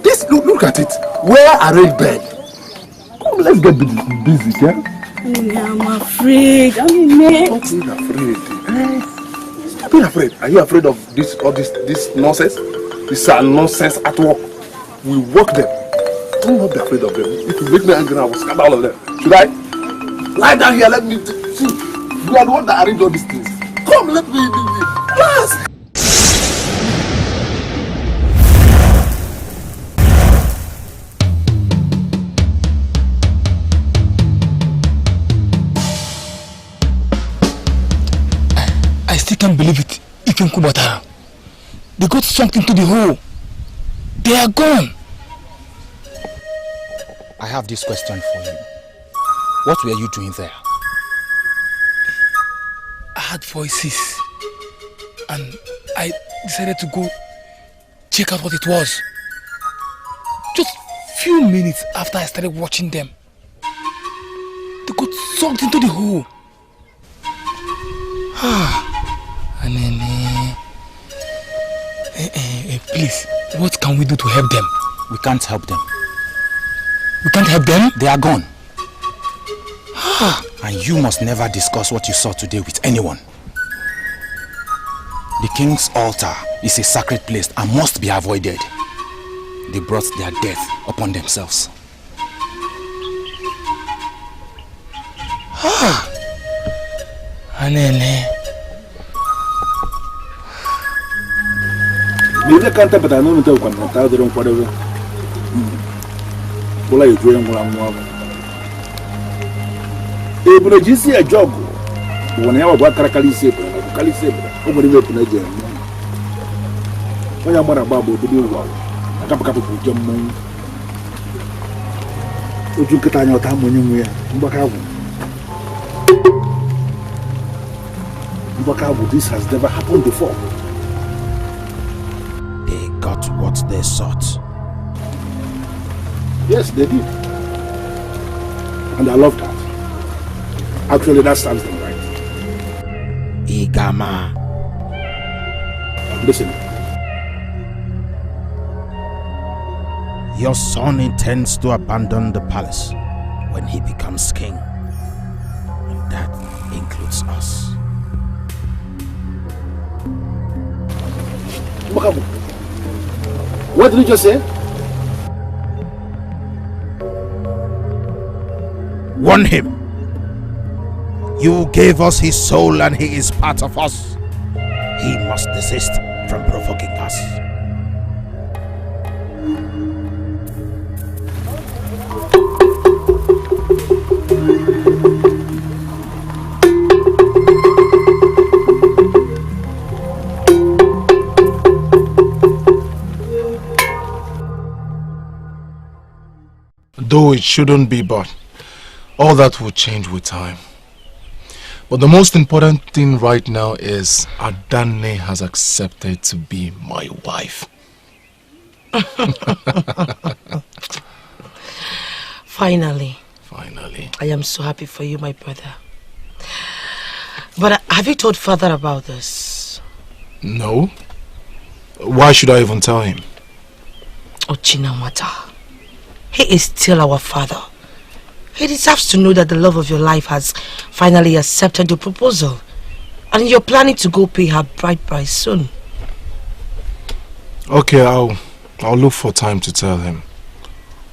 This, look at it. Where are red bed? Come, let's get busy, yeah? I'm afraid. Don't be afraid. Stop being afraid. Are you afraid of this nonsense? This nonsense at work. We work them. Don't not be afraid of them. If you make me angry, I will scatter all of them. Should I? Lie down here, let me see. You are the one that arranged all these things. Come, let me relax. I still can't believe it. Even Kubata. They got sunk into the hole. They are gone. I have this question for you. What were you doing there? I heard voices and I decided to go check out what it was. Just few minutes after I started watching them, they got sucked into the hole. And then, please, what can we do to help them? We can't help them. We can't help them? They are gone. And you must never discuss what you saw today with anyone. The king's altar is a sacred place and must be avoided. They brought their death upon themselves. Neither can't but I know the one without the whatever. Well, I dream one. If you see a job, when I have a Karakali saber, over the way to Nigeria. When I'm about to do well, I can't come to German. Would you get on your time when you were Bakabu? This has never happened before. They got what they sought. Yes, they did. And I love that. Actually, that stands them right. Igama. Listen, Your son intends to abandon the palace when he becomes king. And that includes us. Makabu, what did you just say? Warn him. You gave us his soul and he is part of us. He must desist from provoking us. Though it shouldn't be, but all that will change with time. But the most important thing right now is Adanne has accepted to be my wife. Finally. Finally. I am so happy for you, my brother. But have you told father about this? No. Why should I even tell him? Ochinamata. He is still our father. He deserves to know that the love of your life has finally accepted your proposal. And you're planning to go pay her bride price soon. Okay, I'll look for time to tell him.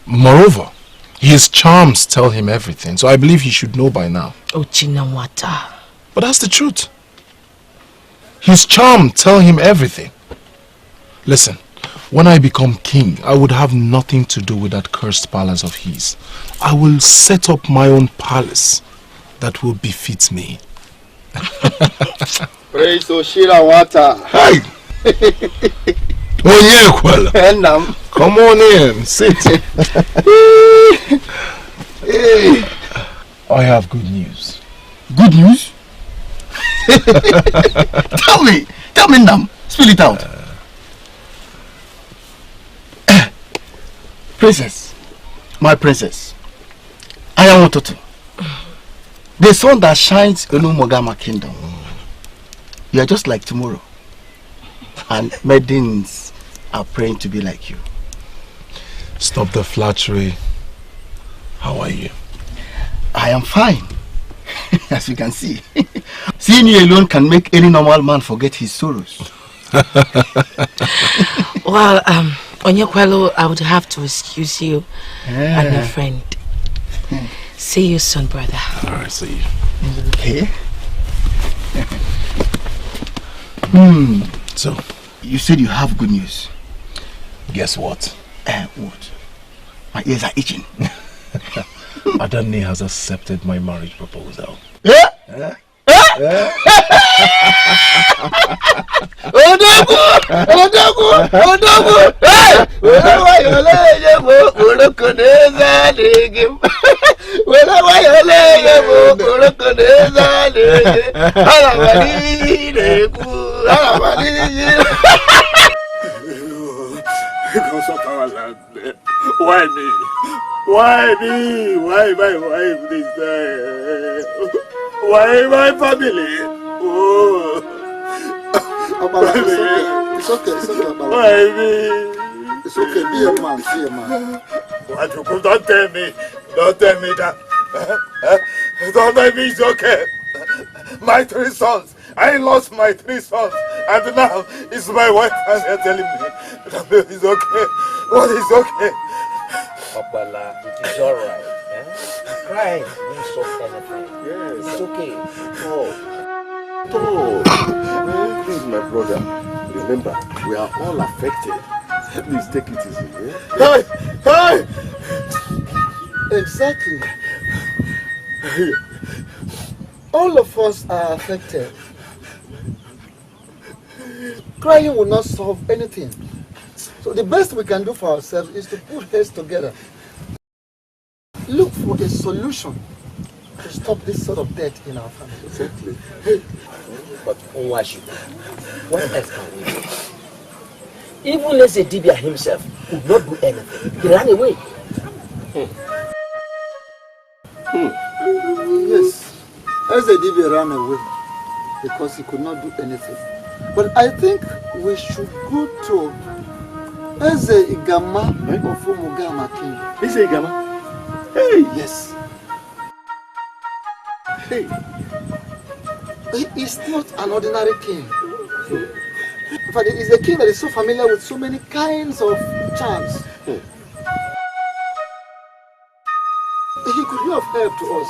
Moreover, his charms tell him everything, so I believe he should know by now. Ochinamata. But that's the truth. His charm tell him everything. Listen, when I become king, I would have nothing to do with that cursed palace of his. I will set up my own palace that will befit me. Praise Oshirawata. Hey! Come on in, sit. Hey. I have good news. Good news? Tell me now. Spill it out. Princess, my princess, I am Ototo, the sun that shines in Umogama kingdom. You are just like tomorrow, and maidens are praying to be like you. Stop the flattery. How are you? I am fine, as you can see. Seeing you alone can make any normal man forget his sorrows. Well, Onyekwelo, I would have to excuse you and your friend. See you soon, brother. Alright, see you. Okay. So, you said you have good news. Guess what? What? My ears are itching. Adanne has accepted my marriage proposal. Why me? Why me? Why my wife this time? Why my family? Oh. It's okay. Why me? It's okay. Be a man. What you could don't tell me. Don't tell me that. Don't tell me it's okay. My 3 sons. I lost my 3 sons. And now it's my wife and they're telling me that it's okay. What is okay? Opala, it is alright. Crying won't solve anything. Yes. It's okay. Please, my brother, remember, we are all affected. Please take it easy. Hey! Exactly. All of us are affected. Crying will not solve anything. So the best we can do for ourselves is to put heads together. Look for a solution to stop this sort of death in our family. Exactly. But Onwashi, what else can we do? Even Lese Dibia himself could not do anything. He ran away. Yes, Lese Dibia ran away because he could not do anything. But I think we should go to Eze Igama of Umugama King. Eze Igama? Hey! Yes. Hey. He is not an ordinary king. In fact, he is a king that is so familiar with so many kinds of charms. He could be of help to us.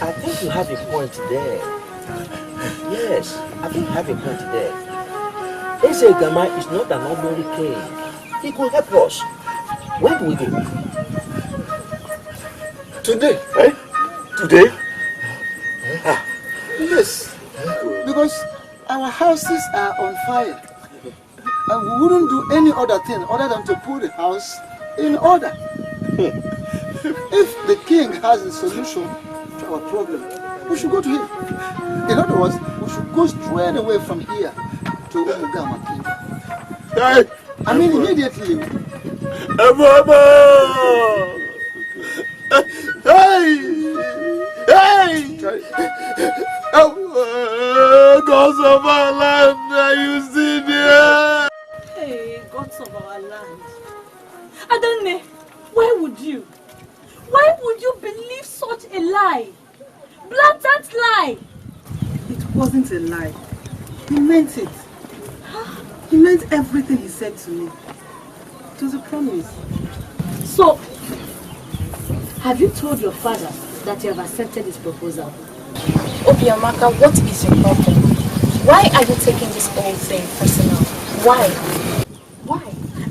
I think you have a point there. Yes, I think you have a point there. Eze Gama is not an ordinary king. He could help us. Where do we go? Today. Eh? Today? Yes. Because our houses are on fire. And we wouldn't do any other thing other than to put the house in order. If the king has a solution to our problem, we should go to him. In other words, we should go straight away from here to Umugama King. Hey. I mean immediately. Hey! Hey! Gods of our land, are you still there? Hey, gods of our land. Adane, why would you? Why would you believe such a lie? Blatant lie! It wasn't a lie. He meant it. He meant everything he said to me. It was a promise. So, have you told your father that you have accepted his proposal? Obiamaka, what is your problem? Why are you taking this whole thing personal? Why? Why?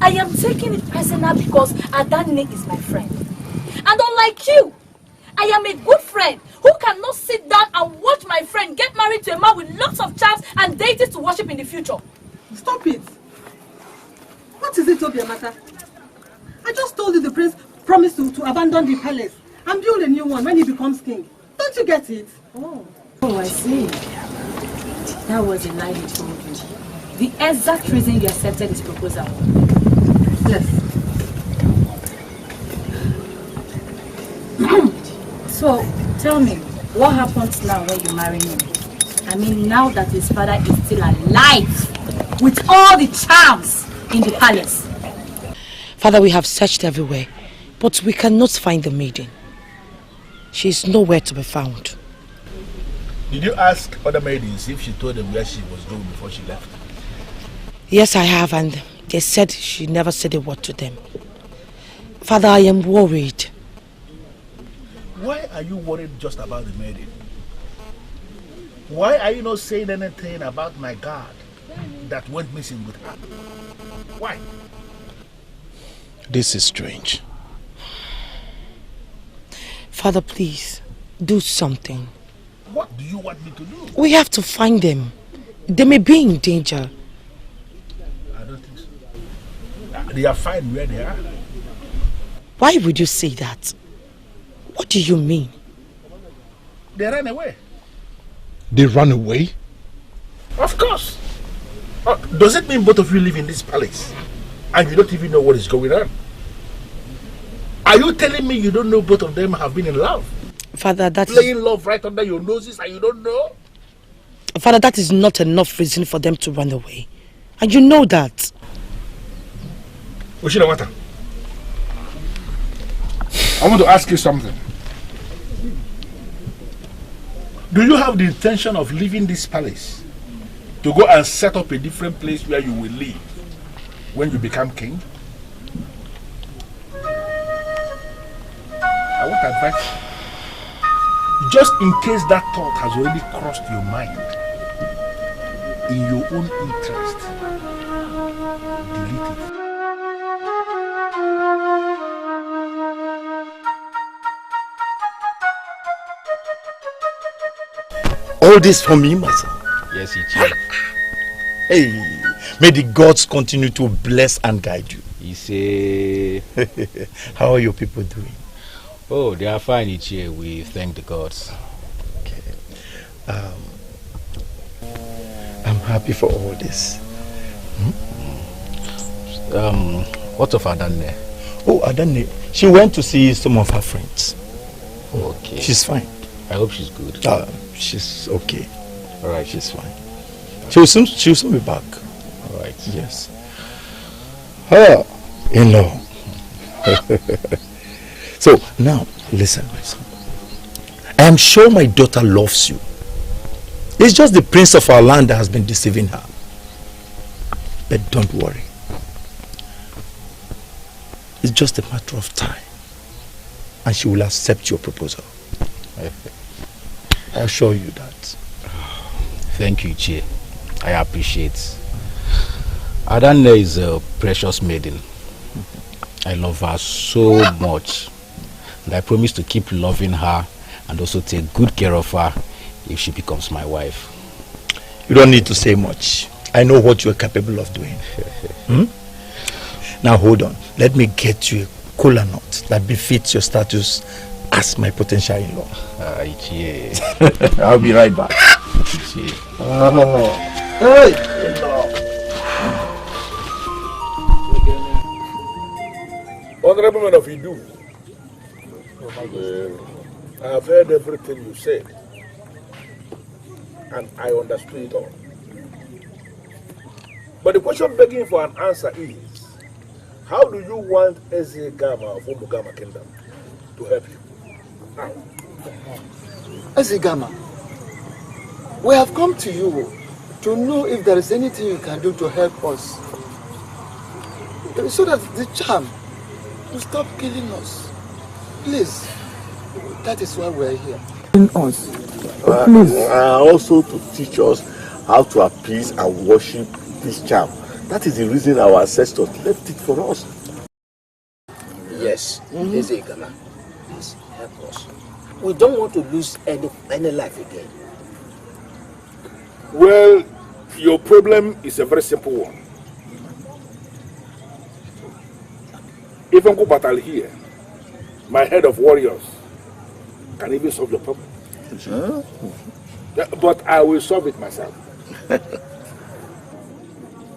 I am taking it personal because Adane is my friend. And unlike you, I am a good friend who cannot sit down and watch my friend get married to a man with lots of charms and deities to worship in the future. Stop it! What is it, Obiamaka? I just told you the prince promised to abandon the palace and build a new one when he becomes king. Don't you get it? Oh, I see. That was a lie he told you. The exact reason you accepted his proposal. Yes. So, tell me, what happens now when you marry him? I mean, now that his father is still alive, with all the charms in the palace. Father, we have searched everywhere, but we cannot find the maiden. She is nowhere to be found. Did you ask other maidens if she told them where she was going before she left? Yes, I have, and they said she never said a word to them. Father, I am worried. Why are you worried just about the maiden? Why are you not saying anything about my guard that went missing with her? Why? This is strange. Father, please, do something. What do you want me to do? We have to find them. They may be in danger. I don't think so. They are fine where they are. Why would you say that? What do you mean? They ran away. They ran away? Of course. Does it mean both of you live in this palace and you don't even know what is going on? Are you telling me you don't know both of them have been in love? Father, playing love right under your noses and you don't know? Father, that is not enough reason for them to run away. And you know that. Oshinawata, I want to ask you something. Do you have the intention of leaving this palace to go and set up a different place where you will live when you become king? I want advice. Just in case that thought has already crossed your mind, in your own interest, delete it. All this for me, Master? Yes, Chief. Hey, may the gods continue to bless and guide you. He say, how are your people doing? Oh, they are fine, Ichie. We thank the gods. Okay. I'm happy for all this. What of Adane? Oh, Adane. She went to see some of her friends. Okay. She's fine. I hope she's good. She's okay. All right. She's fine. She'll soon be back. All right. Yes. Her in-law. So now, listen, my son. I am sure my daughter loves you. It's just the prince of our land that has been deceiving her. But don't worry. It's just a matter of time. And she will accept your proposal. I assure you that. Thank you, Che. I appreciate. Adanne is a precious maiden. I love her so much. And I promise to keep loving her and also take good care of her if she becomes my wife. You don't need to say much. I know what you are capable of doing. Now hold on. Let me get you a kola nut that befits your status as my potential in-law. I'll be right back. Hey! Honorable man of Idu, I have heard everything you said, and I understood it all. But the question begging for an answer is, how do you want Eze Gama of Umugama Kingdom to help you? How? Eze Gama, we have come to you to know if there is anything you can do to help us, so that the charm will stop killing us. Please, that is why we are here. Us. Also to teach us how to appease and worship this charm. That is the reason our ancestors left it for us. Yes, Eze Gama, please help us. We don't want to lose any life again. Well, your problem is a very simple one. If Uncle Batal here, my head of warriors, can even solve your problem. But I will solve it myself.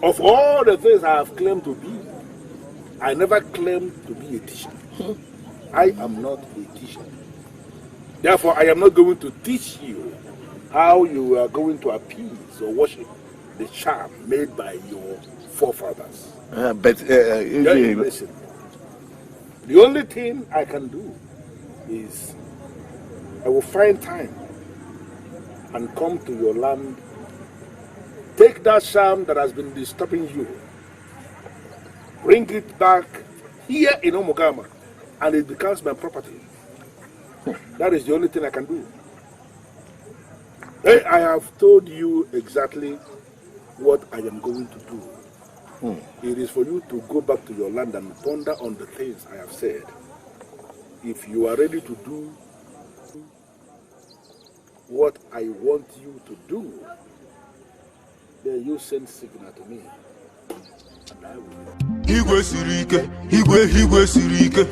Of all the things I have claimed to be, I never claimed to be a teacher. I am not a teacher. Therefore, I am not going to teach you how you are going to appease or worship the charm made by your forefathers. Listen, the only thing I can do is I will find time and come to your land, take that charm that has been disturbing you, bring it back here in Omugama, and it becomes my property. That is the only thing I can do. I have told you exactly what I am going to do. It is for you to go back to your land and ponder on the things I have said. If you are ready to do what I want you to do, then you send signal to me, and I will. Igwe sirike, Igwe sirike.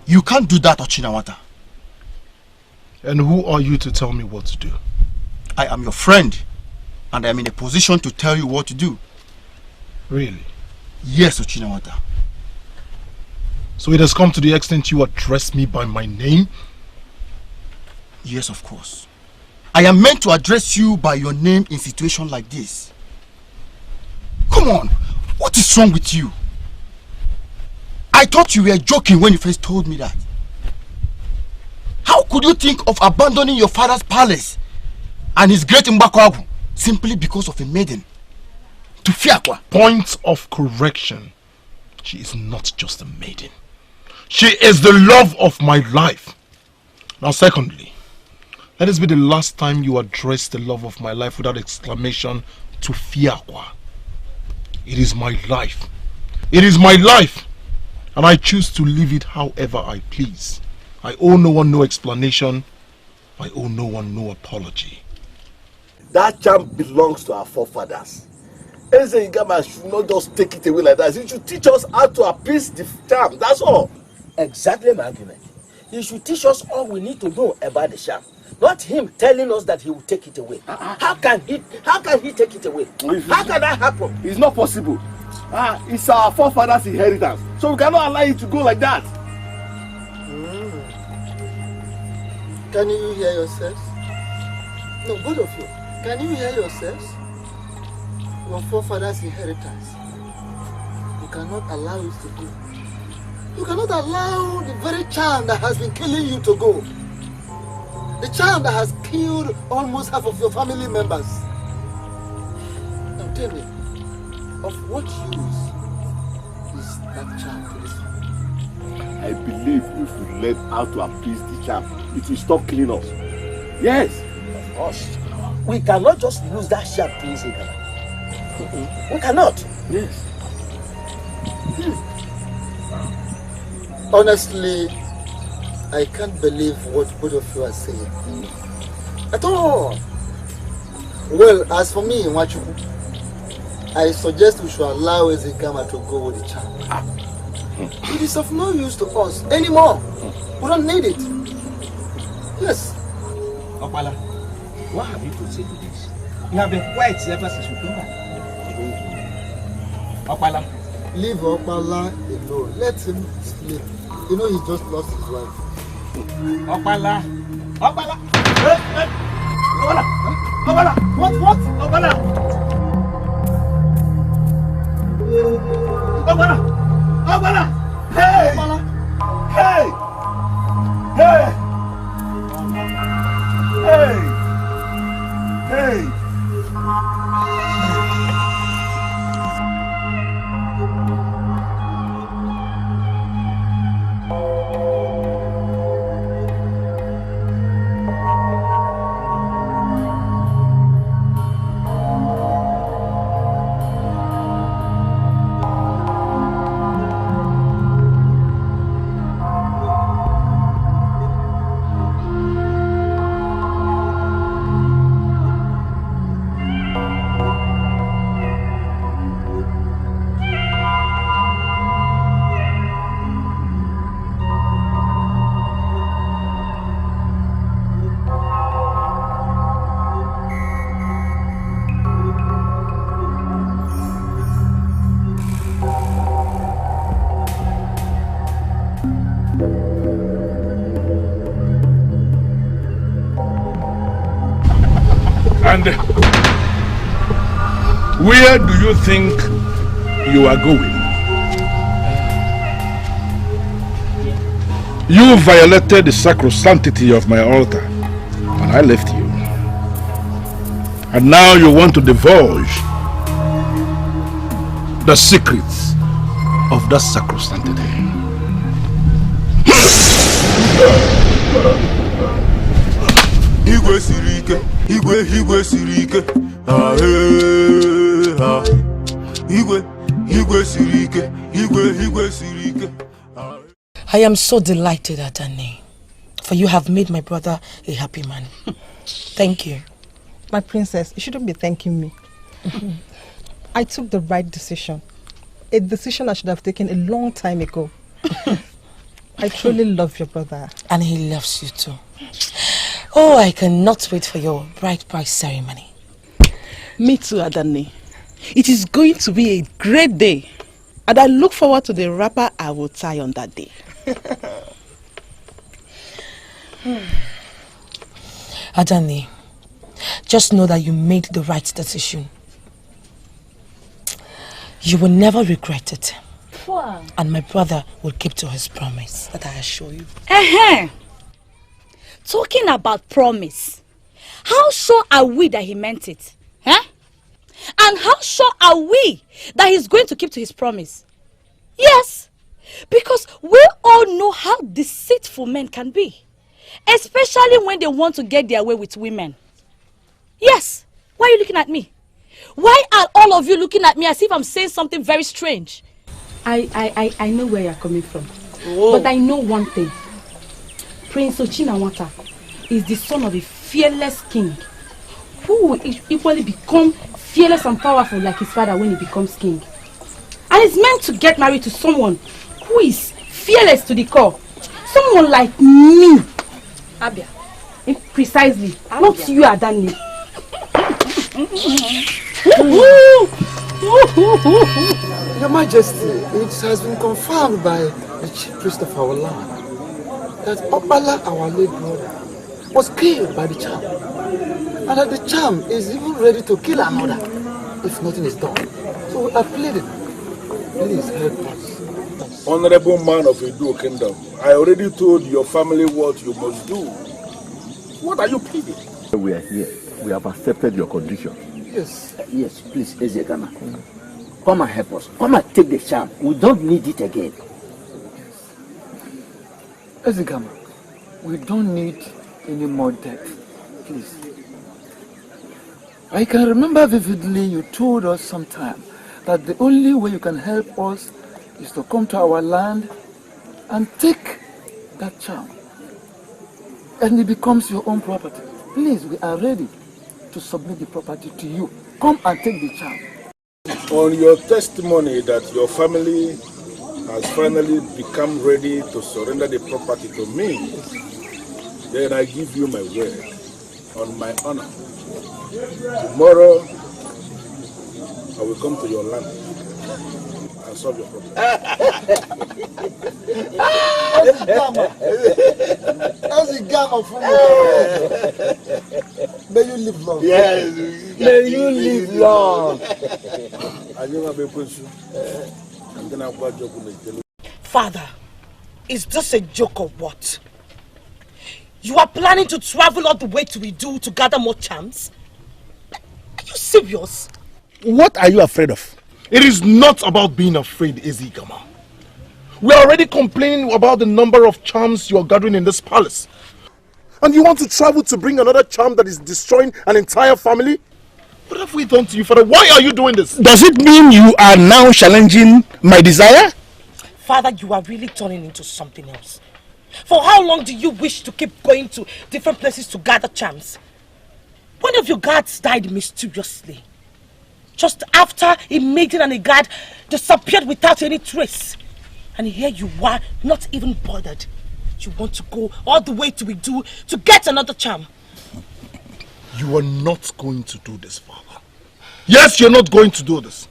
You can't do that, Ochinawata. And who are you to tell me what to do? I am your friend, and I am in a position to tell you what to do. Really? Yes, Ochinawata. So it has come to the extent you address me by my name? Yes, of course. I am meant to address you by your name in situations like this. Come on, what is wrong with you? I thought you were joking when you first told me that. How could you think of abandoning your father's palace and his great Mbakwagu simply because of a maiden? To Fiakwa. Point of correction. She is not just a maiden. She is the love of my life. Now secondly, let this be the last time you address the love of my life without exclamation to Fiakwa. It is my life. It is my life. And I choose to live it however I please. I owe no one no explanation. I owe no one no apology. That charm belongs to our forefathers. Eze Igama should not just take it away like that. He should teach us how to appease the charm. That's all. Exactly my argument. He should teach us all we need to know about the charm. Not him telling us that he will take it away. How can he take it away? How can that happen? It's not possible. It's our forefathers' inheritance. So we cannot allow it to go like that. Can you hear yourselves? No, both of you. Can you hear yourselves? your forefathers' inheritance. You cannot allow it to go. You cannot allow the very charm that has been killing you to go. The charm that has killed almost half of your family members. Now tell me, of what use is that charm to this family? I believe if we learn how to appease the charm, it will stop killing us. Yes. Of course. We cannot just use that charm to easy. We cannot. Yes. Honestly, I can't believe what both of you are saying. At all. Well, as for me, Nwachuku, I suggest we should allow Ezekama to go with the child. It is of no use to us anymore. We don't need it. Yes. Opala, what have you to say to this? You have been quiet ever since we came back. Opala. Leave Opala alone. Let him sleep. You know he just lost his wife. Opala. Opala. Hey. Opala. Opala. What? Opala. Opala. Opala. Hey. Opala. Hey. Hey. Hey. Hey. And where do you think you are going? You violated the sacrosanctity of my altar and I left you. And now you want to divulge the secrets of that sacrosanctity. Igwe sirike, igwe sirike, igwe sirike, igwe sirike. I am so delighted, Adane, for you have made my brother a happy man. Thank you. My princess, you shouldn't be thanking me. I took the right decision. A decision I should have taken a long time ago. I truly love your brother. And he loves you too. Oh, I cannot wait for your bride price ceremony. Me too, Adane. It is going to be a great day. And I look forward to the wrapper I will tie on that day. Adane, just know that you made the right decision. You will never regret it. Wow. And my brother will keep to his promise, that I assure you. Talking about promise, how sure are we that he meant it? And how sure are we that he's going to keep to his promise? Yes, because we all know how deceitful men can be, especially when they want to get their way with women. Yes, why are you looking at me? Why are all of you looking at me as if I'm saying something very strange? I know where you're coming from. Whoa. But I know one thing. Prince Ochinawata is the son of a fearless king who will equally become fearless and powerful like his father when he becomes king. And he's meant to get married to someone who is fearless to the core. Someone like me. Abia. Precisely. Abia. Not you, Adani. Your Majesty, it has been confirmed by the chief priest of our land that Opala, our late brother, was killed by the charm. And that the charm is even ready to kill another. if nothing is done. So I pleaded. Please help us. Honorable man of Edo Kingdom, I already told your family what you must do. What are you pleading? We are here. We have accepted your condition. Yes. Yes, please, Ezegama. Come and help us. Come and take the charm. We don't need it again. Ezegama, we don't need any more debt. Please. I can remember vividly you told us sometime that the only way you can help us is to come to our land and take that charm. And it becomes your own property. Please, we are ready to submit the property to you. Come and take the charm. On your testimony that your family has finally become ready to surrender the property to me, then I give you my word, on my honor. Tomorrow, I will come to your land and solve your problem. May you live long. Yes. May you live long. Father, is this a joke or what? You are planning to travel all the way to Idu to gather more charms? Are you serious? What are you afraid of? It is not about being afraid, Ezegama. We are already complaining about the number of charms you are gathering in this palace. And you want to travel to bring another charm that is destroying an entire family? What have we done to you, Father? Why are you doing this? Does it mean you are now challenging my desire? Father, you are really turning into something else. For how long do you wish to keep going to different places to gather charms? One of your guards died mysteriously. Just after a maiden and a guard disappeared without any trace. And here you are, not even bothered. You want to go all the way to Idu to get another charm. You are not going to do this, Father. Yes, you're not going to do this.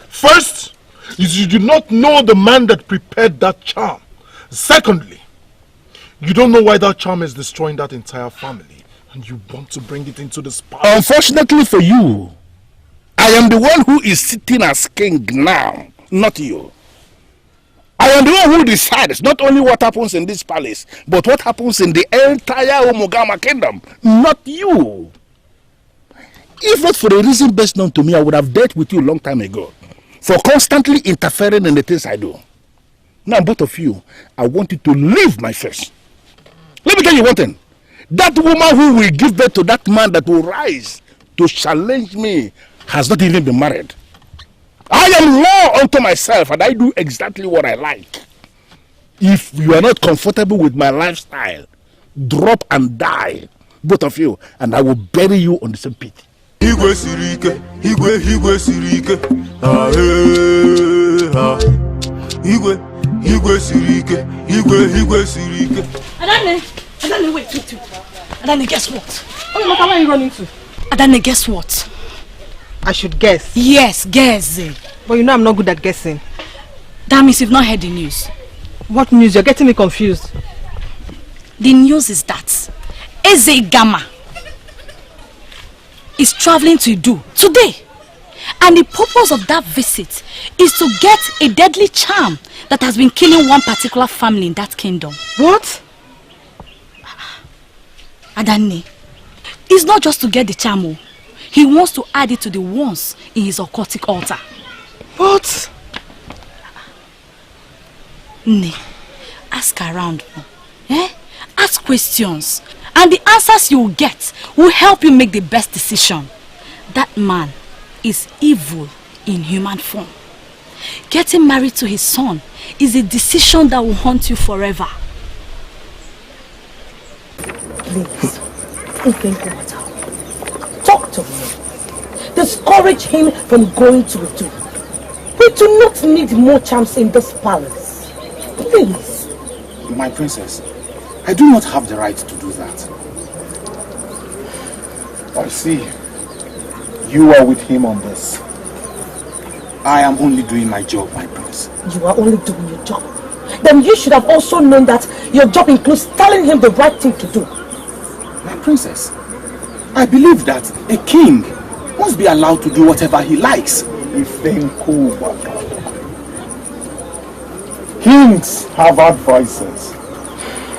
First, you do not know the man that prepared that charm. Secondly, you don't know why that charm is destroying that entire family. And you want to bring it into this palace. Unfortunately for you, I am the one who is sitting as king now, not you. I am the one who decides not only what happens in this palace, but what happens in the entire Umugama kingdom, not you. If not for a reason best known to me, I would have dealt with you a long time ago for constantly interfering in the things I do. Now, both of you, I want you to leave my face. Let me tell you one thing. That woman who will give birth to that man that will rise to challenge me has not even been married. I am law unto myself and I do exactly what I like. If you are not comfortable with my lifestyle, drop and die, both of you, and I will bury you on the same pit. Igwe sirike, Igwe sirike, Igwe sirike, Igwe sirike. Adane, wait. Adane, guess what? Oh, Maka, where are you running to? Adane, guess what? I should guess. Yes, guess. But you know I'm not good at guessing. That means you've not heard the news. What news? You're getting me confused. The news is that Ezegama is traveling to Idu today. And the purpose of that visit is to get a deadly charm that has been killing one particular family in that kingdom. What? Adane, it's not just to get the charm. He wants to add it to the ones in his occultic altar. What? Ne, ask around. Ask questions. And the answers you will get will help you make the best decision. That man is evil in human form. Getting married to his son is a decision that will haunt you forever. Please, think about it. Talk to him. Discourage him from going to Idu. We do not need more charms in this palace. Please. My princess, I do not have the right to do that. I see. You are with him on this. I am only doing my job, my prince. You are only doing your job. Then you should have also known that your job includes telling him the right thing to do. My princess, I believe that a king must be allowed to do whatever he likes. Kings have advisors,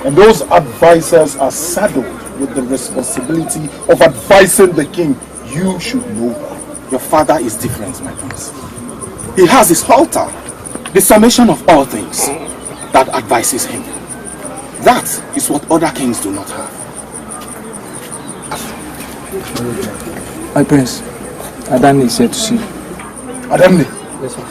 and those advisors are saddled with the responsibility of advising the king. You should know that. Your father is different, my prince. He has his altar, the summation of all things that advises him. That is what other kings do not have. My prince, Adamni is here to see you. Adamni? Yes, sir.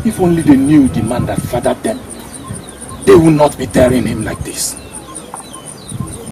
If only they knew the man that fathered them, they would not be daring him like this.